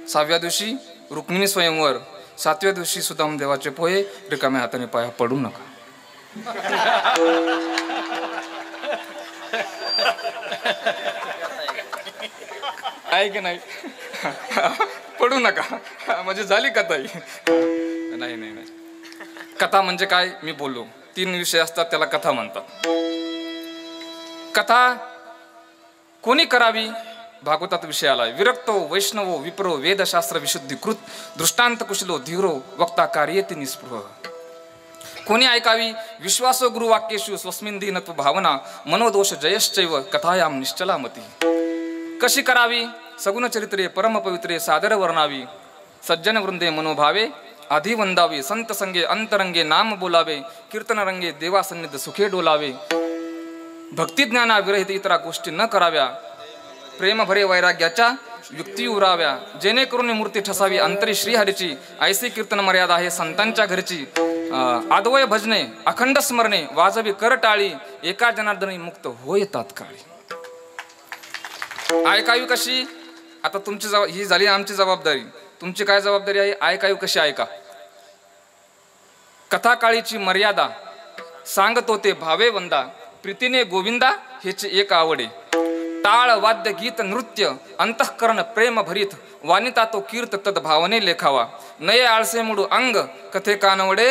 Speaker 1: 6व्या दिवशी रुक्मिणी स्वयंवर, 7व्या दिवशी सुदाम देवाचे पोहे, रिकाम्या हाताने पाया पडू नका। आहे की नाही? पडू नका म्हणजे झाली कथा ही। नाही, कथा म्हणजे काय मी बोललो, 3 विषय असतात त्याला कथा म्हणतात। कथा कोणी करावी? भागवतात विषय आलाय। विरक्तो वैष्णवो विप्रो वेदशास्त्र विशुद्धीकृत दृष्टांत कुशलो धीरो वक्ता कार्येति निस्पृह। कोणी ऐकावी? विश्वासो गुरुवाक्येषु स्वस्मिन् दीनत्व भावना मनोदोष जयश्चैव कथायाम निश्चला मती। कशी करावी? सगुण चरित्रे परम पवित्रे सादर वर्णावी, सज्जन वृंदे मनोभावे आधी वंदावे, संत संगे अंतरंगे नाम बोलावे, कीर्तन रंगे देवा सन्निध सुखे डोलावे, भक्ती ज्ञाना विरहित इतरा गोष्टी न कराव्या, प्रेम भरे वैराग्याच्या युक्ती उराव्या, जेणेकरून मूर्ती ठसावी अंतरी श्रीहरीची, ऐसी कीर्तन मर्यादा आहे संतांच्या घरची, आदवय भजने अखंड स्मरणे वाजवी कर टाळी, एका जनार्दनी मुक्त होय तात्काळी। ऐकावी कशी? आता तुमची ही झाली आमची जबाबदारी। तुमची काय जबाबदारी आहे? ऐकावी कशी ऐका। कथाकाळीची मर्यादा सांगतो ते भावे वंदा, प्रीतीने गोविंदा हेचे एक आवडे, टाळ वाद्य गीत नृत्य अंतःकरण प्रेम भरीत, वानिता तो कीर्त तद भावने लेखावा, नये आळसे मुडू अंग कथे कानवडे,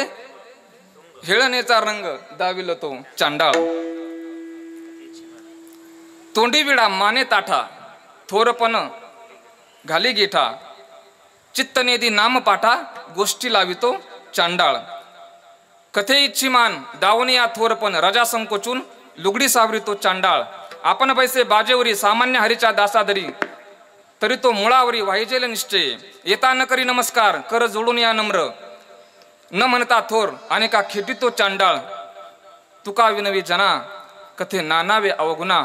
Speaker 1: हेळनेचा रंग दाविल तो चांडाळ, तोंडी विडा माने ताठा, थोरपण घाली गेठा, चित्तनेदी नाम पाठा, गोष्टी लावितो चांडाळ, कथे इच्छिमान दावनिया थोरपण, रजा संकोचून लुगडी सावरितो चांडाळ, आपण पैसे बाजेवरी सामान्य हरीच्या दासादरी, तरी तो मुळावरी वाहिजेल निश्चय, येता न करी नमस्कार कर जोडून या नम्र, न म्हणता थोर अनेका खेटितो चांडाळ, तुका विनवी जना कथे नानावे अवगुणा,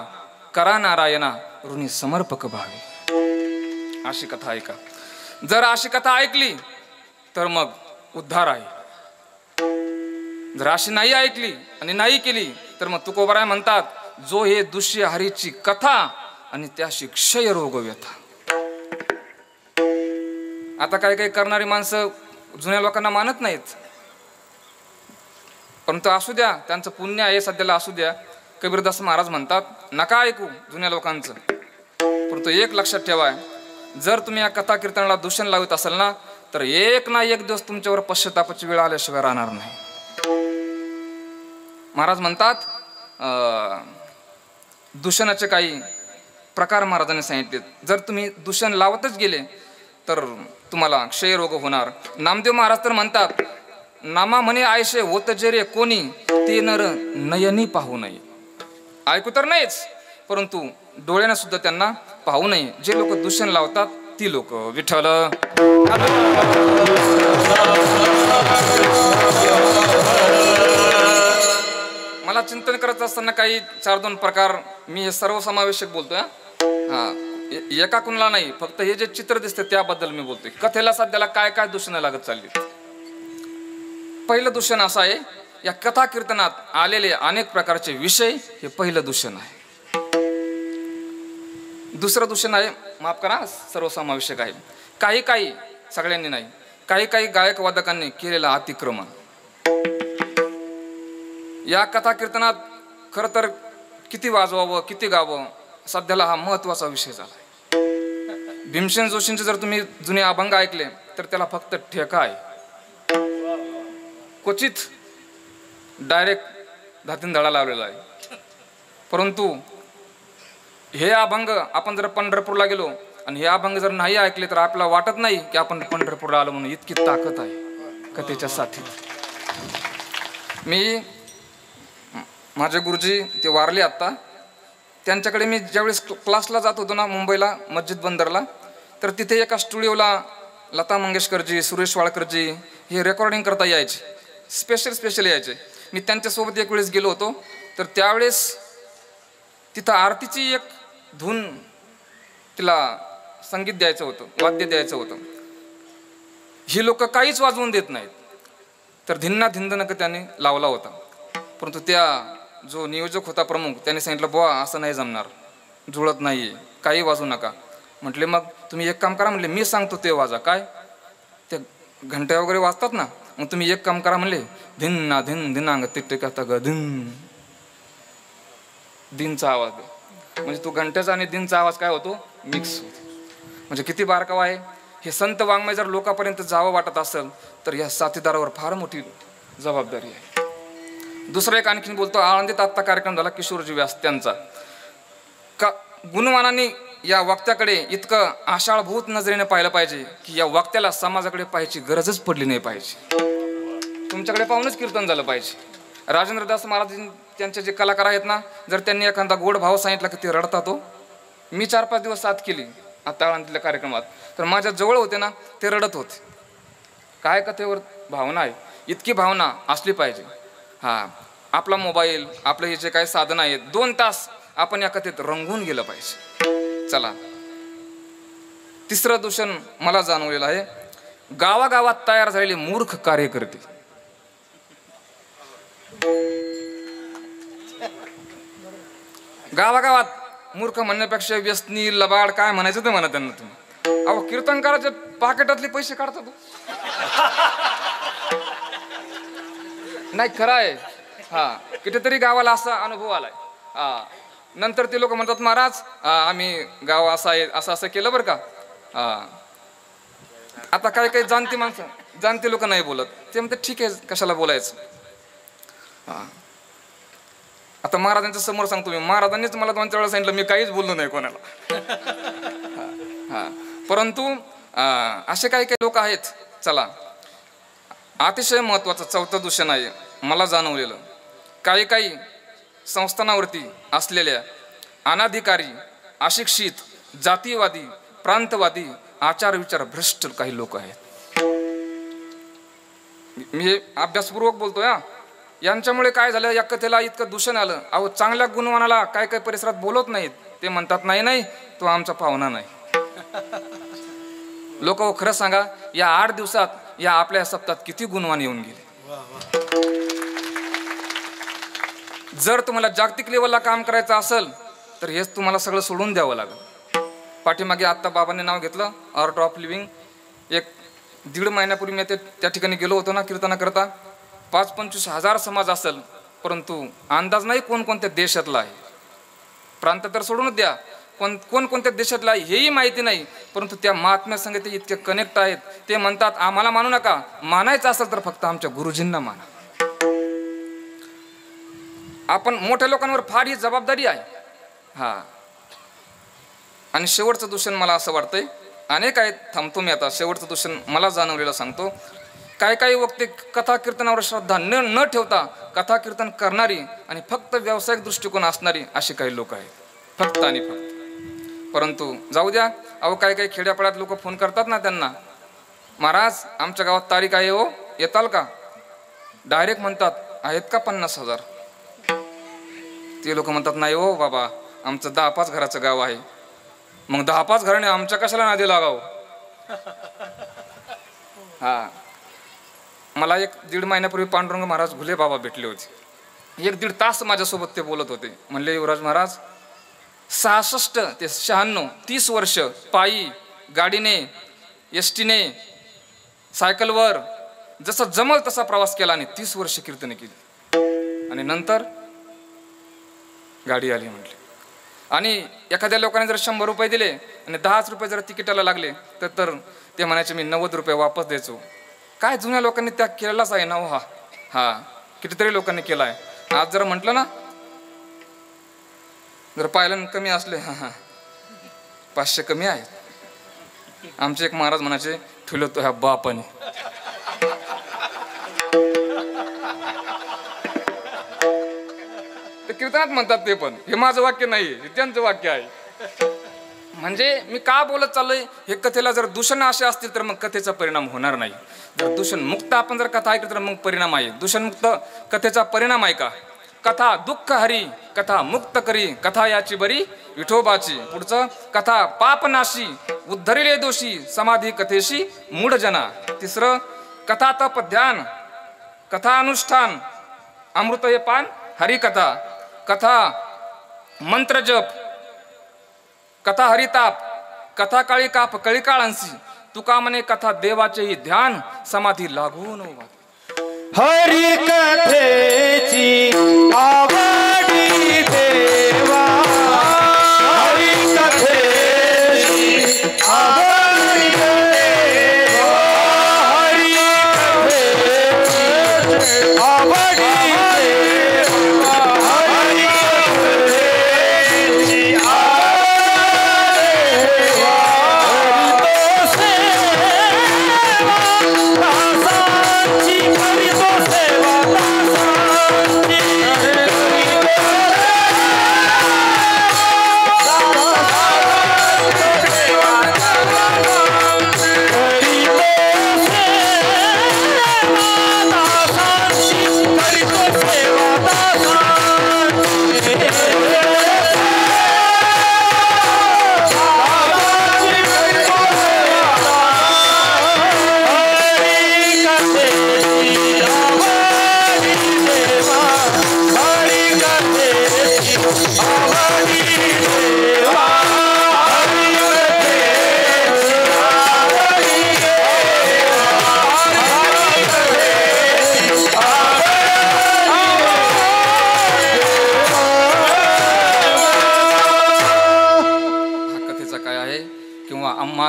Speaker 1: करा नारायणा ऋणी समर्पक भावे। अशी कथा ऐका। जर अशी कथा ऐकली तर मग उद्धार आहे। जर अशी नाही ऐकली आणि नाही केली तर मग तुकोबराय म्हणतात जो हे दुष्य हरीची कथा आणि त्याशी क्षय रोग व्यथा। आता काही करणारी माणसं जुन्या लोकांना मानत नाहीत, परंतु असू द्या, त्यांचं पुण्य आहे सध्याला, असू द्या। कबीरदास महाराज म्हणतात नका ऐकू जुन्या लोकांचं, परंतु एक लक्षात ठेवा, जर तुम्ही या कथा कीर्तनाला दूषण लावत असाल ना तर एक ना एक दिवस तुमच्यावर पश्चातापाची वेळ आल्याशिवाय राहणार नाही। महाराज म्हणतात दूषणाचे काही प्रकार महाराजांनी सांगितले. जर तुम्ही दूषण लावतच गेले तर तुम्हाला क्षयरोग होणार. नामदेव महाराज तर म्हणतात, नामा म्हणे आयशे होत जे रे कोणी, ते नर नयनी पाहू नये. ऐकू तर नाहीच, परंतु डोळ्याने सुद्धा त्यांना पाहू नये. जे लोक दूषण लावतात ती लोक. विठ्ठल मला चिंतन करत असताना काही 4-2 प्रकार, मी हे सर्वसमावेशक बोलतोय. हा, एका कुणाला नाही, फक्त हे जे चित्र दिसते त्याबद्दल मी बोलतोय. कथेला सध्याला काय काय दूषण लागत चालली. पहिलं दूषण असं आहे, या कथा कीर्तनात आलेले अनेक प्रकारचे विषय हे पहिलं दूषण आहे. दुसरं दूषण आहे, माफ करा सर्वसमावेशक आहे, काही सगळ्यांनी नाही, काही गायक वादकांनी केलेलं अतिक्रमण. या कथा कीर्तनात खरं तर किती वाजवावं किती गावं सध्याला हा महत्वाचा विषय झाला. भीमसेन जोशींचे जर तुम्ही जुने अभंग ऐकले तर त्याला फक्त ठेका आहे, क्वचित डायरेक्ट धातीन धडा लावलेला आहे. परंतु हे अभंग आपण जर पंढरपूरला गेलो आणि हे अभंग जर नाही ऐकले तर आपल्याला वाटत नाही की आपण पंढरपूरला आलो म्हणून. इतकी ताकद आहे कथेच्या साथी. मी माझे गुरुजी ते वारले आत्ता, त्यांच्याकडे मी ज्यावेळेस क्लासला जात होतो ना मुंबईला मस्जिद बंदरला, तर तिथे एका स्टुडिओला लता मंगेशकरजी, सुरेश वाळकरजी हे रेकॉर्डिंग करता यायचे, स्पेशल यायचे. मी त्यांच्यासोबत एक वेळेस गेलो होतो, तर त्यावेळेस तिथं आरतीची एक धून तिला संगीत द्यायचं होतं, वाद्य द्यायचं होतं. ही लोक काहीच वाजवून देत नाहीत, तर धिन्ना धिंदनक त्याने लावला होता. परंतु त्या जो नियोजक होता प्रमुख, त्याने सांगितलं बुवा असं नाही जमणार, जुळत नाहीये, काही वाजवू नका. म्हटले मग तुम्ही एक काम करा, म्हणले मी सांगतो ते वाजा. काय ते घंट्या वगैरे वाजतात ना, मग तुम्ही एक काम करा म्हणले, धिन्ना धिन धिनांग तिट्टे करता ग धिन, दिनचा आवाज. म्हणजे तो घंट्याचा आणि दिनचा आवाज काय होतो, मिक्स होतो. म्हणजे किती बारकावा आहे. हे संत वाङ्मय जर लोकांपर्यंत जावं वाटत असेल तर या साथीदारावर फार मोठी जबाबदारी आहे. दुसरं एक आणखीन बोलतो, आळंदीत आत्ता कार्यक्रम झाला किशोरजी व्यास त्यांचा. का गुणवानांनी या वक्त्याकडे इतकं आषाढभूत नजरेने पाहिलं पाहिजे की या वक्त्याला समाजाकडे पाहायची गरजच पडली नाही पाहिजे. तुमच्याकडे पाहूनच कीर्तन झालं पाहिजे. राजेंद्रदास महाराज त्यांचे जे कलाकार आहेत ना, जर त्यांनी एखादा गोड भाव सांगितला की ते रडतात. हो, मी 4-5 दिवस साथ केली आता आळंदीतल्या कार्यक्रमात, तर माझ्या जवळ होते ना ते रडत होते. काय कथेवर भावना आहे, इतकी भावना असली पाहिजे. हा, आपला मोबाईल, आपलं हे जे काही साधन आहेत, 2 तास आपण या कथेत रंगून गेलं पाहिजे. चला, तिसरं दूषण मला जाणवलेलं आहे, गावागावात तयार झालेले मूर्ख कार्यकर्ते. गावागावात मूर्ख म्हणण्यापेक्षा व्यसनी, लबाड, काय म्हणायचं ते म्हणा त्यांना तुम्ही. अहो, कीर्तनकाराच्या पाकिटातले पैसे काढतात नाही, खरं आहे. हा, कुठेतरी गावाला असा अनुभव आलाय. हा, नंतर ते लोक म्हणतात महाराज आम्ही गाव असं आहे, असं केलं बरं का. आता काही जाणते माणसं, जाणते लोक नाही बोलत, ते म्हणतात ठीक आहे कशाला बोलायचं. आता महाराजांच्या समोर सांगतो मी, महाराजांनीच मला 2-4 वेळा सांगितलं, मी काहीच बोललो नाही कोणाला. परंतु असे काही लोक आहेत. चला, अतिशय महत्वाचं 4थं दूषण आहे मला जाणवलेलं, काही संस्थानावरती असलेल्या अनाधिकारी, अशिक्षित, जातीवादी, प्रांतवादी, आचार विचार भ्रष्ट काही लोक आहेत. मी हे अभ्यासपूर्वक बोलतोय. यांच्यामुळे काय झालं, या कथेला इतकं दूषण आलं. अहो, चांगल्या गुणवानाला काही परिसरात बोलत नाहीत, ते म्हणतात नाही तो आमचा पाहुणा नाही. लोक खरं सांगा, या 8 दिवसात या आपल्या सप्ताहात किती गुणवान येऊन गेले. जर तुम्हाला जागतिक लेवलला काम करायचं असेल तर हेच तुम्हाला सगळं सोडून द्यावं लागेल. पाठीमागे आत्ता बाबांनी नाव घेतलं आर्ट ऑफ लिव्हिंग. 1-1.5 महिन्यापूर्वी मी त्या ठिकाणी गेलो होतो ना कीर्तनाकरता. 5-25 हजार समाज असेल, परंतु अंदाज नाही कोणकोणत्या देशातला आहे. प्रांत तर सोडूनच द्या, कोणकोणत्या देशातला आहे हेही माहिती नाही. परंतु त्या महात्म्या संग ते इतके कनेक्ट आहेत. ते म्हणतात आम्हाला मानू नका, मानायचं असेल तर फक्त आमच्या गुरुजींना माना. आपण मोठ्या लोकांवर फार ही जबाबदारी आहे. हा, आणि शेवटचं दूषण मला असं वाटतंय, अनेक आहेत, थांबतो मी आता. शेवटचं दूषण मला जाणवलेलं सांगतो. काही काही वक्ते कथा कीर्तनावर श्रद्धा न ठेवता कथा कीर्तन करणारी आणि फक्त व्यावसायिक दृष्टिकोन असणारी अशी काही लोक आहेत, फक्त आणि फक्त. परंतु जाऊ द्या. अहो काही काही खेड्यापाड्यात लोक फोन करतात ना त्यांना, महाराज आमच्या गावात तारीख आहे हो, येताल का? डायरेक्ट म्हणतात आहेत का 50,000? ते लोक म्हणतात नाही हो बाबा, आमचं 10-5 घराचं गाव आहे. मग 10-5 घराने आमच्या कशाला नादी लागाव? हा, मला 1-1.5 महिन्यापूर्वी पांडुरंग महाराज घुले बाबा भेटले होते. 1-1.5 तास माझ्यासोबत ते बोलत होते. म्हणले युवराज महाराज 66 ते 96 30 वर्ष पायी, गाडीने, एसटीने, सायकलवर जसं जमल तसा प्रवास केला आणि 30 वर्ष कीर्तने केली आणि नंतर गाडी आली म्हटले. आणि एखाद्या लोकांनी जर 100 रुपये दिले आणि 10 रुपये जर तिकिटाला लागले तर ते म्हणायचे मी 90 रुपये वापस द्यायचो. काय जुन्या लोकांनी त्या केलेलाच आहे ना हो. हा, कितीतरी लोकांनी केला आहे. आज जर म्हटलं ना, जर पाहिलं कमी असले, 500 कमी आहेत. आमचे एक महाराज म्हणायचे ठेवलं तो ह्या बापाने. ते कीर्तनात म्हणतात ते पण, हे माझं वाक्य नाही, हे त्यांचं वाक्य आहे. म्हणजे मी का बोलत चाललोय, हे कथेला जर दूषण असे असतील तर मग कथेचा परिणाम होणार नाही. जर दूषण मुक्त आपण जर कथा ऐकली तर मग परिणाम आहे. दूषण मुक्त कथेचा परिणाम आहे का? कथा दुःख हरी, कथा मुक्त करी, कथा याची बरी विठोबाची. पुढचं, कथा पापनाशी, उद्धरिले दोषी, समाधी कथेशी मूढ जना. तिसरं, कथा तप ध्यान, कथा अनुष्ठान, अमृत हे पान हरिकथा. कथा मंत्र जप, कथा हरिताप, कथा काळी काप कळी काळांसी. तुका म्हणे कथा देवाचेही ध्यान, समाधी लागून उभा.
Speaker 2: हरी कथेची आवडी देवा, हरी कथेची आवडी देवा, हरी कथेची आवडी देवा, हरी कथेची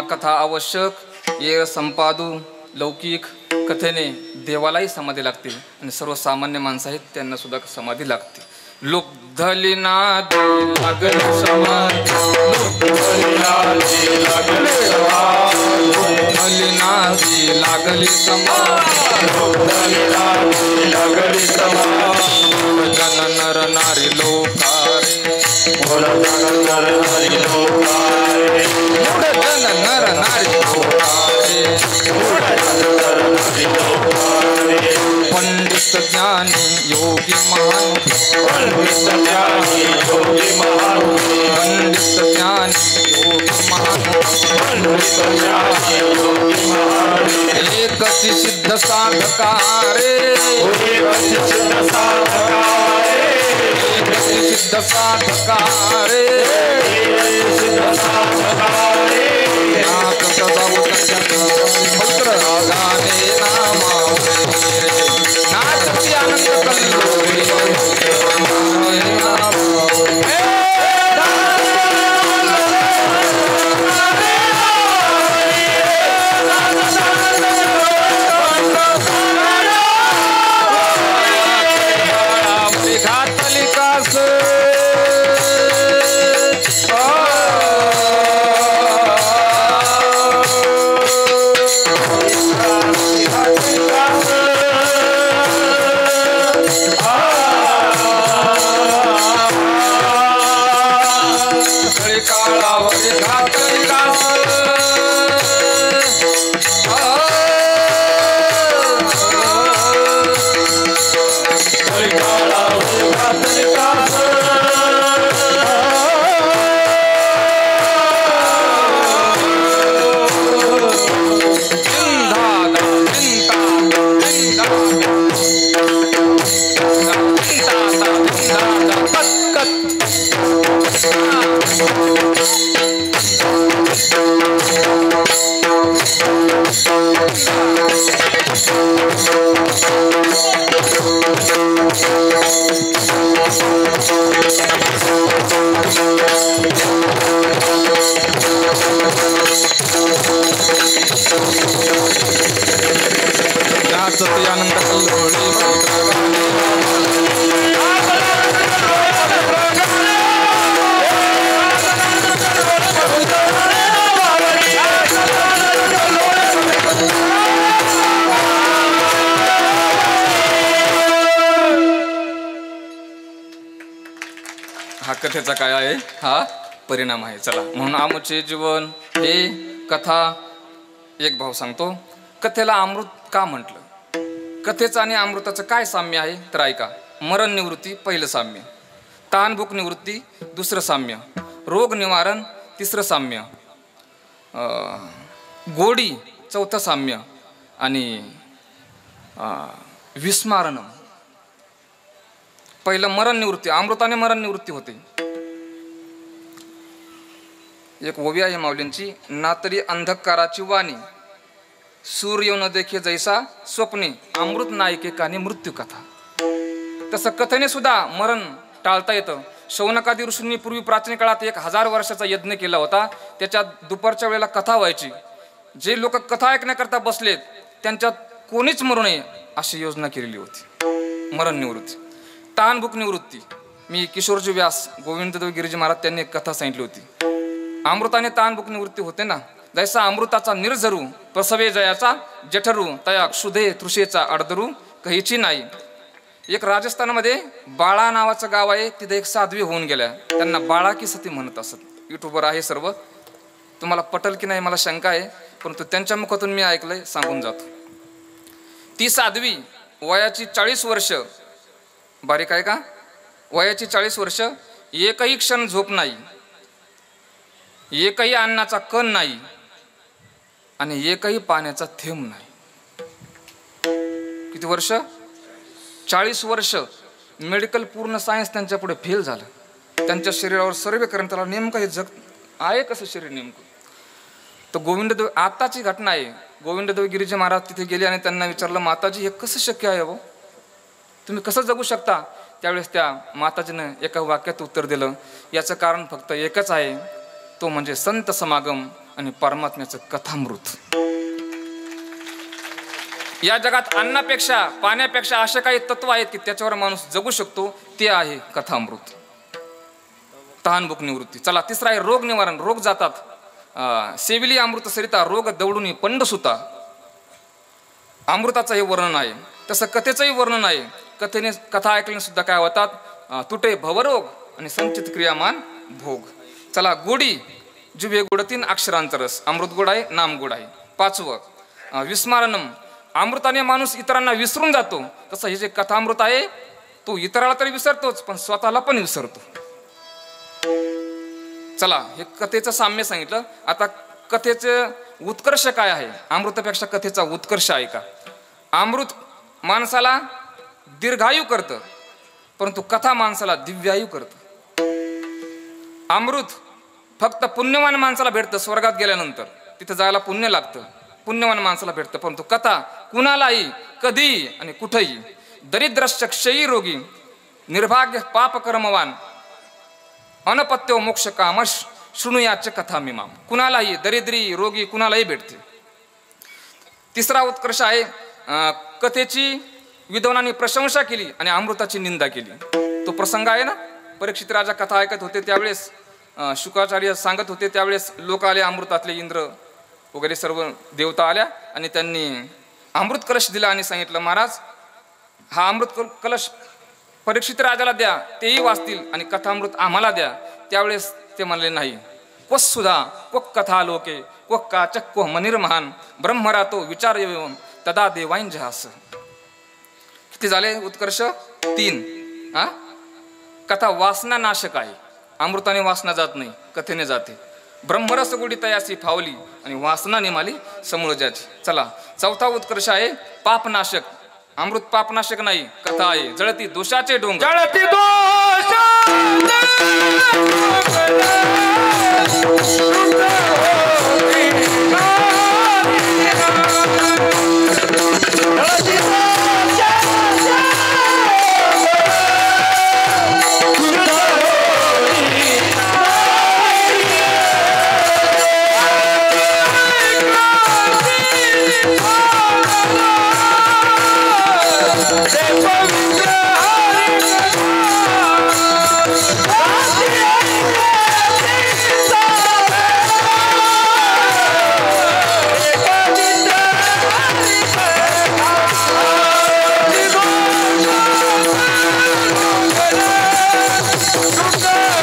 Speaker 1: कथा आवश्यक ये संपादू लौकिक कथेने देवालाही समाधी लागते आणि सर्वसामान्य माणसं आहेत त्यांना सुद्धा समाधी लागते. लुब्धली नादी लागली समाधी, लुब्धली नादी लागली समाधी, लुब्धली नादी लागली समाधी, लुब्धली नादी लागली समाधी. जन नर नारी लोकारे, जन नर नारी लोकारे, जन नर नारी लोकारे. पंडित ज्ञानी योगी महान, पंडित ज्ञानी योगी महान, पंडित ज्ञानी योगी महान, पंडित ज्ञानी योगी महान. एकची सिद्ध साधकारे, एकची सिद्ध साधकारे, एकची सिद्ध साधकारे, सिद्ध साधकारे. नाथ सदाव पवित्र रागाने नामावरे, नाच आनंद कल्लोळी. घातली हा कथेचा काय आहे, हा परिणाम आहे. चला, म्हणून आमचे जीवन हे कथा. एक भाव सांगतो, कथेला अमृत का म्हटलं? कथेचं आणि अमृताचं काय साम्य आहे तर ऐका. मरण निवृत्ती पहिलं साम्य, तहानभूक निवृत्ती दुसरं साम्य, रोग निवारण तिसरं साम्य, गोडी चौथं साम्य आणि विस्मारण. पहिलं मरण निवृत्ती, अमृताने मरण निवृत्ती होते. एक ओवी आहे माऊलींची, ना तरी अंधकाराची वाणी, सूर्य न देखे जैसा स्वप्ने, अमृत नायके काने मृत्यू कथा. तसं कथेने सुद्धा मरण टाळता येतं. शौनकादी ऋषींनी पूर्वी प्राचीन काळात 1000 वर्षाचा यज्ञ केला होता. त्याच्यात दुपारच्या वेळेला कथा व्हायची. जे लोक कथा ऐकण्याकरता बसलेत त्यांच्यात कोणीच मरू नये अशी योजना केलेली होती. मरण निवृत्ती. तहानभूक निवृत्ती, मी किशोरजी व्यास गोविंददेव गिरिजी महाराज त्यांनी एक कथा सांगितली होती. अमृताने तहानभूक निवृत्ती होते ना, जैसा अमृताचा निर्झरू प्रसवे जयाचा जठरू, तया क्षुधे तृषेचा अडदरू कहीची नाही. एक राजस्थानमध्ये बाळा नावाचं गाव आहे. तिथे एक साध्वी होऊन गेल्या, त्यांना बाळा की सती म्हणत असत. युट्यूबवर आहे सर्व, तुम्हाला पटल की नाही मला शंका आहे, परंतु त्यांच्या मुखातून मी ऐकलंय, सांगून जातो. ती साध्वी वयाची 40 वर्ष, बारीक आहे का, वयाची 40 वर्ष, एकही क्षण झोप नाही, एकही अन्नाचा कण नाही आणि एकही पाण्याचा थेंब नाही. किती वर्ष? 40 वर्ष. मेडिकल पूर्ण सायन्स त्यांच्या पुढे फेल झालं. त्यांच्या शरीरावर सर्वे करून त्याला नेमकं हे जग आहे कसं शरीर नेमकं. तर गोविंददेव, आताची घटना आहे, गोविंददेव गिरिजी महाराज तिथे गेले आणि त्यांना विचारलं, माताजी हे कसं शक्य आहे हो, तुम्ही कसं जगू शकता? त्यावेळेस त्या माताजीनं एका वाक्यात उत्तर दिलं, याचं कारण फक्त एकच आहे, तो म्हणजे संत समागम आणि परमात्म्याचं कथामृत. या जगात अन्नापेक्षा पाण्यापेक्षा असे काही तत्व आहेत की त्याच्यावर माणूस जगू शकतो, ते आहे कथामृत. तहानभूक निवृत्ती. चला, तिसरा आहे रोग निवारण. रोग जातात. सेविली अमृत सरिता रोग दौडून पंड सुता. अमृताचं हे वर्णन आहे, तसं कथेचंही वर्णन आहे. कथेने कथा ऐकल्याने सुद्धा काय होतात, तुटे भवरोग आणि संचित क्रियामान भोग. चला, गोडी जुबे गोड 3 अक्षरांचा रस. अमृत गोड आहे, नाम गोड आहे. 5वं विस्मारणम. अमृताने माणूस इतरांना विसरून जातो, तसं हे जे कथामृत आहे तो इतराला तरी विसरतोच पण स्वतःला पण विसरतो. चला, हे कथेचं साम्य सांगितलं. आता कथेचं उत्कर्ष काय आहे? अमृतापेक्षा कथेचा उत्कर्ष आहे का? अमृत माणसाला दीर्घायू करतं, परंतु कथा माणसाला दिव्यायू करतं. अमृत फक्त पुण्यवान माणसाला भेटतं स्वर्गात गेल्यानंतर, तिथं जायला पुण्य लागतं, पुण्यवान माणसाला भेटतं. परंतु कथा कुणालाही कधी आणि कुठेही, दरिद्रश्च क्षयी रोगी, निर्भाग्य पाप कर्मवान, अनपत्यो मोक्ष कामश शृणुयाच कथा मिमाम. कुणालाही, दरिद्री रोगी कुणालाही भेटते. तिसरा उत्कर्ष आहे, कथेची विद्वानांनी प्रशंसा केली आणि अमृताची निंदा केली. तो प्रसंग आहे ना, परीक्षित राजा कथा ऐकत होते त्यावेळेस शुकाचार्य सांगत होते, त्यावेळेस लोक आले, अमृतातले इंद्र वगैरे सर्व देवता आल्या आणि त्यांनी अमृत कलश दिला आणि सांगितलं, महाराज हा अमृत कलश परीक्षित राजाला द्या, तेही वाचतील आणि कथामृत आम्हाला द्या. त्यावेळेस ते म्हणले नाही. क्वस सुधा क्वक कथा लोके क्वक काचक क्व मनिर्महान ब्रह्मरातो विचार एवं तदा देवाइन जहास. किती झाले उत्कर्ष? 3. कथा वासना नाशक आहे. अमृताने वासना जात नाही, कथेने जाते. ब्रह्मरस गोडी तयासी फावली आणि वासना निमाली समूळ ज्याची. चला, चौथा उत्कर्ष आहे पापनाशक. अमृत पापनाशक नाही, कथा आहे जळती दोषाचे डोंगर.
Speaker 2: जळती दोषाचे Super!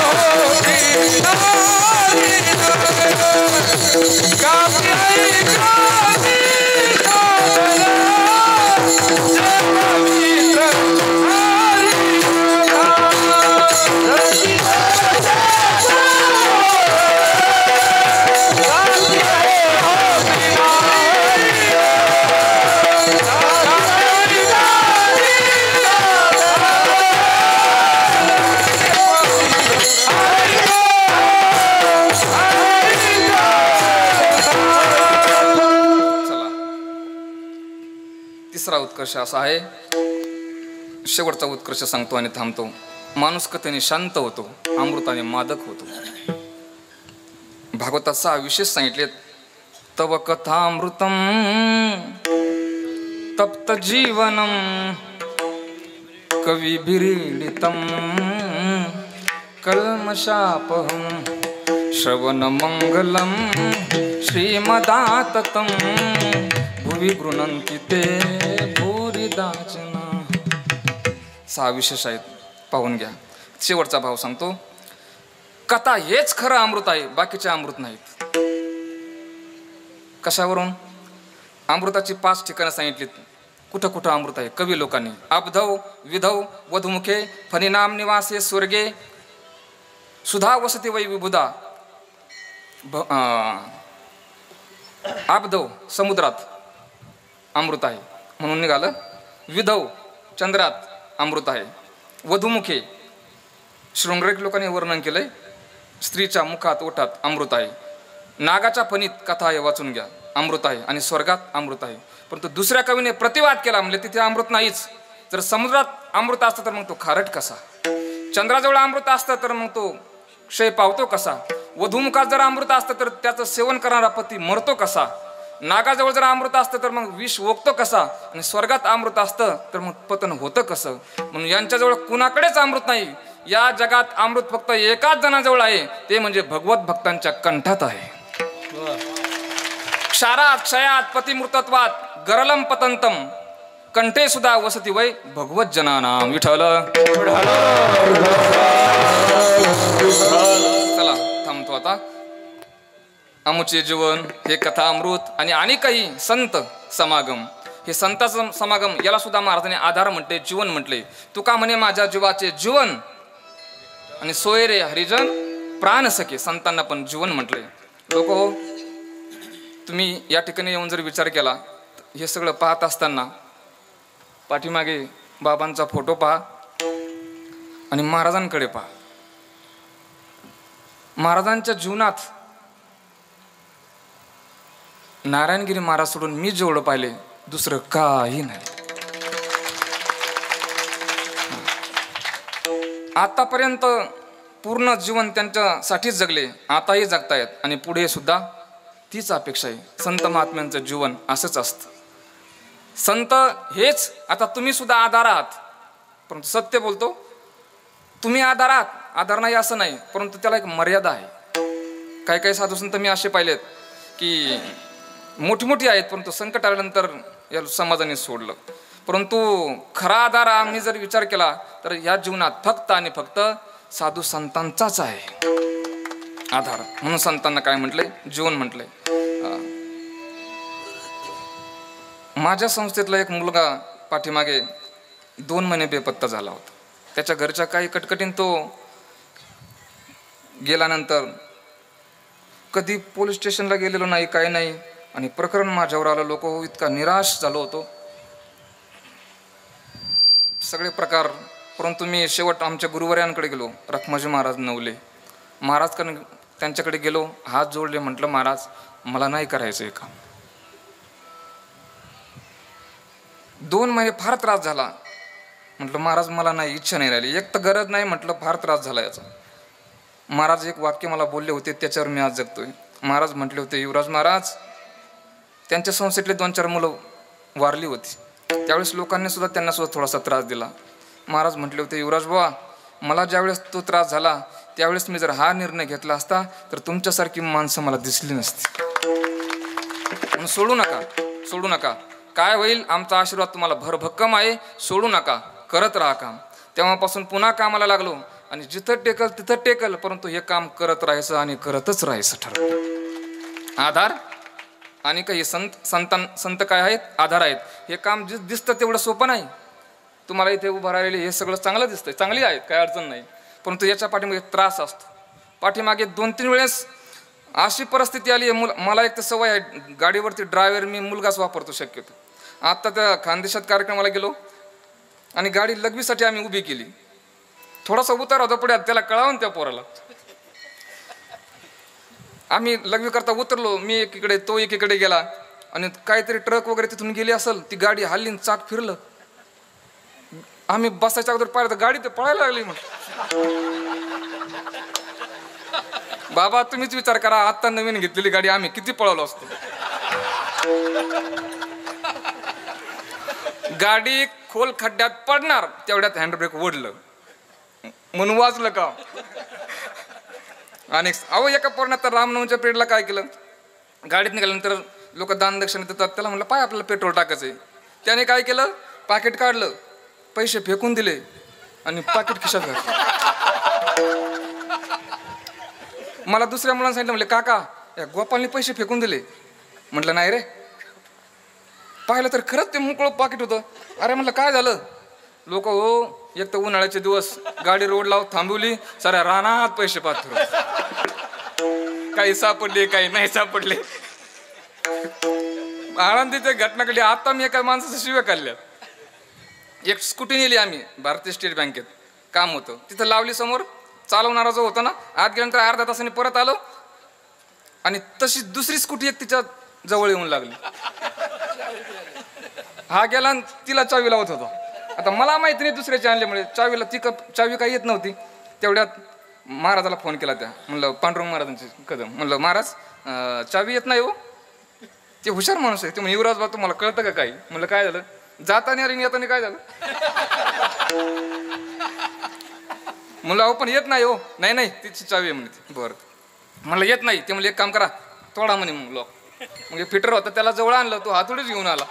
Speaker 1: तिसरा उत्कर्ष असा आहे, शेवटचा उत्कर्ष सांगतो आणि थांबतो. माणूस कथेने शांत होतो, अमृताने मादक होतो. भागवतात 6 विशेष सांगितलेत. तव कथामृतम तप्त जीवनम कवी बिरीडितम कल्मषापहम श्रवण मंगलम श्रीमदाततम भुवि गृह्णन्ति ते भूरिदाचना. 6 विशेष आहेत, पाहून घ्या. शेवटचा भाव सांगतो. कथा हेच खरं अमृत आहे, बाकीचे अमृत नाहीत. कशावरून? अमृताची 5 ठिकाणं सांगितलीत. कुठं कुठं अमृत आहे कवी लोकांनी. अब्धौ विधौ वधुमुखे फणिनाम निवासे स्वर्गे सुधा वसति वै विबुधा. अब्धौ समुद्रात अमृत आहे म्हणून निघालं. विधौ चंद्रात अमृत आहे. वधुमुखे शृंगारिक लोकांनी वर्णन केलंय, स्त्रीच्या मुखात ओठात अमृत आहे. नागाच्या फणीत कथा आहे, वाचून घ्या, अमृत आहे. आणि स्वर्गात अमृत आहे. परंतु दुसऱ्या कवीने प्रतिवाद केला, म्हणजे तिथे अमृत नाहीच. जर समुद्रात अमृत असतं तर मग तो खारट कसा? चंद्राजवळ अमृत असतं तर मग तो क्षय पावतो कसा? वधुमुखात जर अमृत असतं तर त्याचं सेवन करणारा पती मरतो कसा? नागाजवळ जर अमृत असतं तर मग विष ओकतो कसा? आणि स्वर्गात अमृत असतं तर मग पतन होतं कसं? म्हणून यांच्याजवळ कुणाकडेच अमृत नाही. या जगात अमृत फक्त एकाच जणाजवळ आहे, ते म्हणजे भगवत भक्तांच्या कंठात आहे. क्षारात क्षयात पतिमृतत्वात गरलम पतंतम कंठे सुद्धा वसति वै भगवत जनानाम. विठ्ठल. चला थांबतो आता. अमुचे जीवन हे कथा अमृत आणि काही संत समागम. हे संताचं समागम याला सुद्धा महाराजांनी आधार म्हटले, जीवन म्हटले. तुका म्हणे माझ्या जीवाचे जीवन आणि सोयरे हरिजन प्राण सखे. संतांना पण जीवन म्हटले. लोक हो, तुम्ही या ठिकाणी येऊन जर विचार केला, हे सगळं पाहत असताना पाठीमागे बाबांचा फोटो पहा आणि महाराजांकडे पहा. महाराजांच्या जीवनात नारायणगिरी महाराज सोडून मी जेवढं पाहिले दुसरं काही नाही. आतापर्यंत पूर्ण जीवन त्यांच्यासाठीच जगले, आताही जगतायत आणि पुढे सुद्धा तीच अपेक्षा आहे. संत महात्म्यांचं जीवन असंच असतं. संत हेच. आता तुम्ही सुद्धा आधार आहात, परंतु सत्य बोलतो, तुम्ही आधार आहात, आधार नाही असं नाही, परंतु त्याला एक मर्यादा आहे. काही काही साधू संत मी असे पाहिलेत की मोठी मोठी आहेत, परंतु संकट आल्यानंतर या समाजाने सोडलं. परंतु खरा आधार आम्ही जर विचार केला तर या जीवनात फक्त आणि फक्त साधू संतांचाच आहे आधार. म्हणून संतांना काय म्हटलंय? जीवन म्हटलंय. माझ्या संस्थेतला एक मुलगा पाठीमागे 2 महिने बेपत्ता झाला होता. त्याच्या घरच्या काही कटकटीन तो गेल्यानंतर कधी पोलीस स्टेशनला गेलेलो नाही, काही नाही. आणि प्रकरण माझ्यावर आलं. लोक इतका निराश झालो होतो, सगळे प्रकार. परंतु मी शेवट आमच्या गुरुवर्यांकडे गेलो, रखमाजी महाराज नवले महाराज. त्यांच्याकडे गेलो, हात जोडले, म्हटलं महाराज मला नाही करायचं हे काम. 2 महिने फार त्रास झाला. म्हटलं महाराज मला नाही, इच्छा नाही राहिली, एक तर गरज नाही, म्हटलं फार त्रास झाला याचा. महाराज एक वाक्य मला बोलले होते, त्याच्यावर मी आज जगतोय. महाराज म्हटले होते, युवराज महाराज, त्यांच्या संस्थेतले 2-4 मुलं वारली होती. त्यावेळेस लोकांनी सुद्धा त्यांना सुद्धा थोडासा त्रास दिला. महाराज म्हटले होते, युवराज बाबा, मला ज्यावेळेस तो त्रास झाला त्यावेळेस मी जर हा निर्णय घेतला असता तर तुमच्यासारखी माणसं मला दिसली नसती. म्हणून सोडू नका, सोडू नका. काय होईल आमचा आशीर्वाद तुम्हाला भरभक्कम आहे. सोडू नका, करत राहा काम. तेव्हापासून पुन्हा कामाला लागलो आणि जिथं टेकल तिथं टेकल, परंतु हे काम करत राहायचं आणि करतच राहायचं ठरवलं. आधार आणि काही संत काय आहेत? आधार आहेत. हे काम जे दिसतं तेवढं सोपं नाही. तुम्हाला इथे उभं राहिलेले हे सगळं चांगलं दिसतंय, चांगली आहेत, काय अडचण नाही, परंतु याच्या पाठीमागे त्रास असतो. पाठीमागे 2-3 वेळेस अशी परिस्थिती आली आहे. मला एक तर सवय आहे, गाडीवरती ड्रायव्हर मी मुलगाच वापरतो शक्यतो. आत्ता त्या खानदेशात कार्यक्रमाला गेलो आणि गाडी लघवीसाठी आम्ही उभी केली. थोडासा उतार होता पुढे, त्याला कळावून त्या पोराला. आम्ही लघवी करता उतरलो, मी एकीकडे तो एकीकडे गेला आणि काहीतरी ट्रक वगैरे तिथून गेली असेल, ती गाडी हल्ली चाक फिरलं. आम्ही बसायच्या अगोदर पाहिलं तर गाडी तर पळायला लागली. मग बाबा तुम्हीच विचार करा, आता नवीन घेतलेली गाडी आम्ही किती पळवलो असतो. गाडी खोल खड्ड्यात पडणार तेवढ्यात हँडब्रेक ओढलं म्हणून वाजलं का. आणि अहो एका पोरानं तर रामनवमीच्या पिरियडला काय केलं, गाडीत निघाल्यानंतर लोक दान दक्षिणा देतात, त्याला म्हणलं पाय आपल्याला पेट्रोल टाकायचंय. त्याने काय केलं, पाकिट काढलं, पैसे फेकून दिले आणि पाकिट खिशात घातलं. मला दुसऱ्या मुलांना सांगितलं, म्हणले काका या गोपालने पैसे फेकून दिले. म्हटलं नाही रे, पाहिलं तर खरंच ते मोकळं पाकिट होतं. अरे म्हटलं काय झालं, लोक हो एक तर उन्हाळ्याचे दिवस, गाडी रोडला थांबवली, साऱ्या रानात पैसे पाहत, काही सापडले काही नाही सापडले. आनंदीच्या घटनाकडे आता मी एका माणसाच्या शिव्या काढल्या. एक स्कूटी नेली आम्ही भारतीय स्टेट बँकेत, काम होतं तिथं लावली समोर, चालवणारा जो होता ना आत गेल्यानंतर अर्ध्या तासाने परत आलो आणि तशी दुसरी स्कूटी एक तिच्या जवळ येऊन लागली. हा गेला आणि तिला चावी लावत होता. आता मला माहिती नाही दुसऱ्याची आणल्यामुळे चावीला ती चावी काही येत नव्हती. तेवढ्यात महाराजाला फोन केला, त्या म्हणलं पांडुरंग महाराजांची कदम, म्हणलं महाराज चावी येत नाही हो. ते हुशार माणूस आहे, ते म्हणजे युवराज बा तुम्हाला कळतं का काही. म्हणलं काय झालं, जाताना आणि येताना काय झालं. म्हणलं अहो पण येत नाही हो. नाही नाही तिची चावी आहे म्हणे. बरं म्हणलं येत नाही. ते म्हणलं एक काम करा, तोडा म्हणे मग लॉक. मग फिटर होता त्याला जवळ आणलं, तो हातोडीच घेऊन आला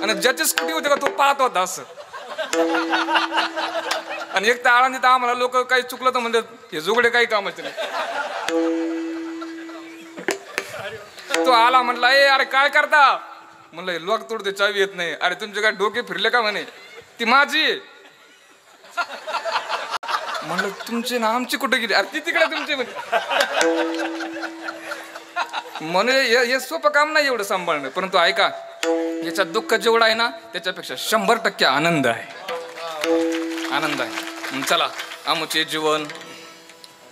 Speaker 1: आणि ज्याची स्कूटी होती का तो पाहत होता असं. आणि एक तर आळंदीत आम्हाला लोक काही चुकलं तर म्हणतात हे जुगडे काही कामाचे नाही. तो आला म्हटला ए अरे काय करता. म्हणलं लॉक तोडते चावी येत नाही. अरे तुमचे काय डोके फिरले का म्हणे, ती माझी आहे. म्हणलं तुमची ना आमची कुठे गेली. अरे ती तिकडे तुमची म्हणे हे सोपं काम नाही एवढं सांभाळणं. परंतु ऐका, याच्यात दुःख जेवढं आहे ना त्याच्यापेक्षा 100% आनंद आहे. आनंद आहे. चला आमुचे जीवन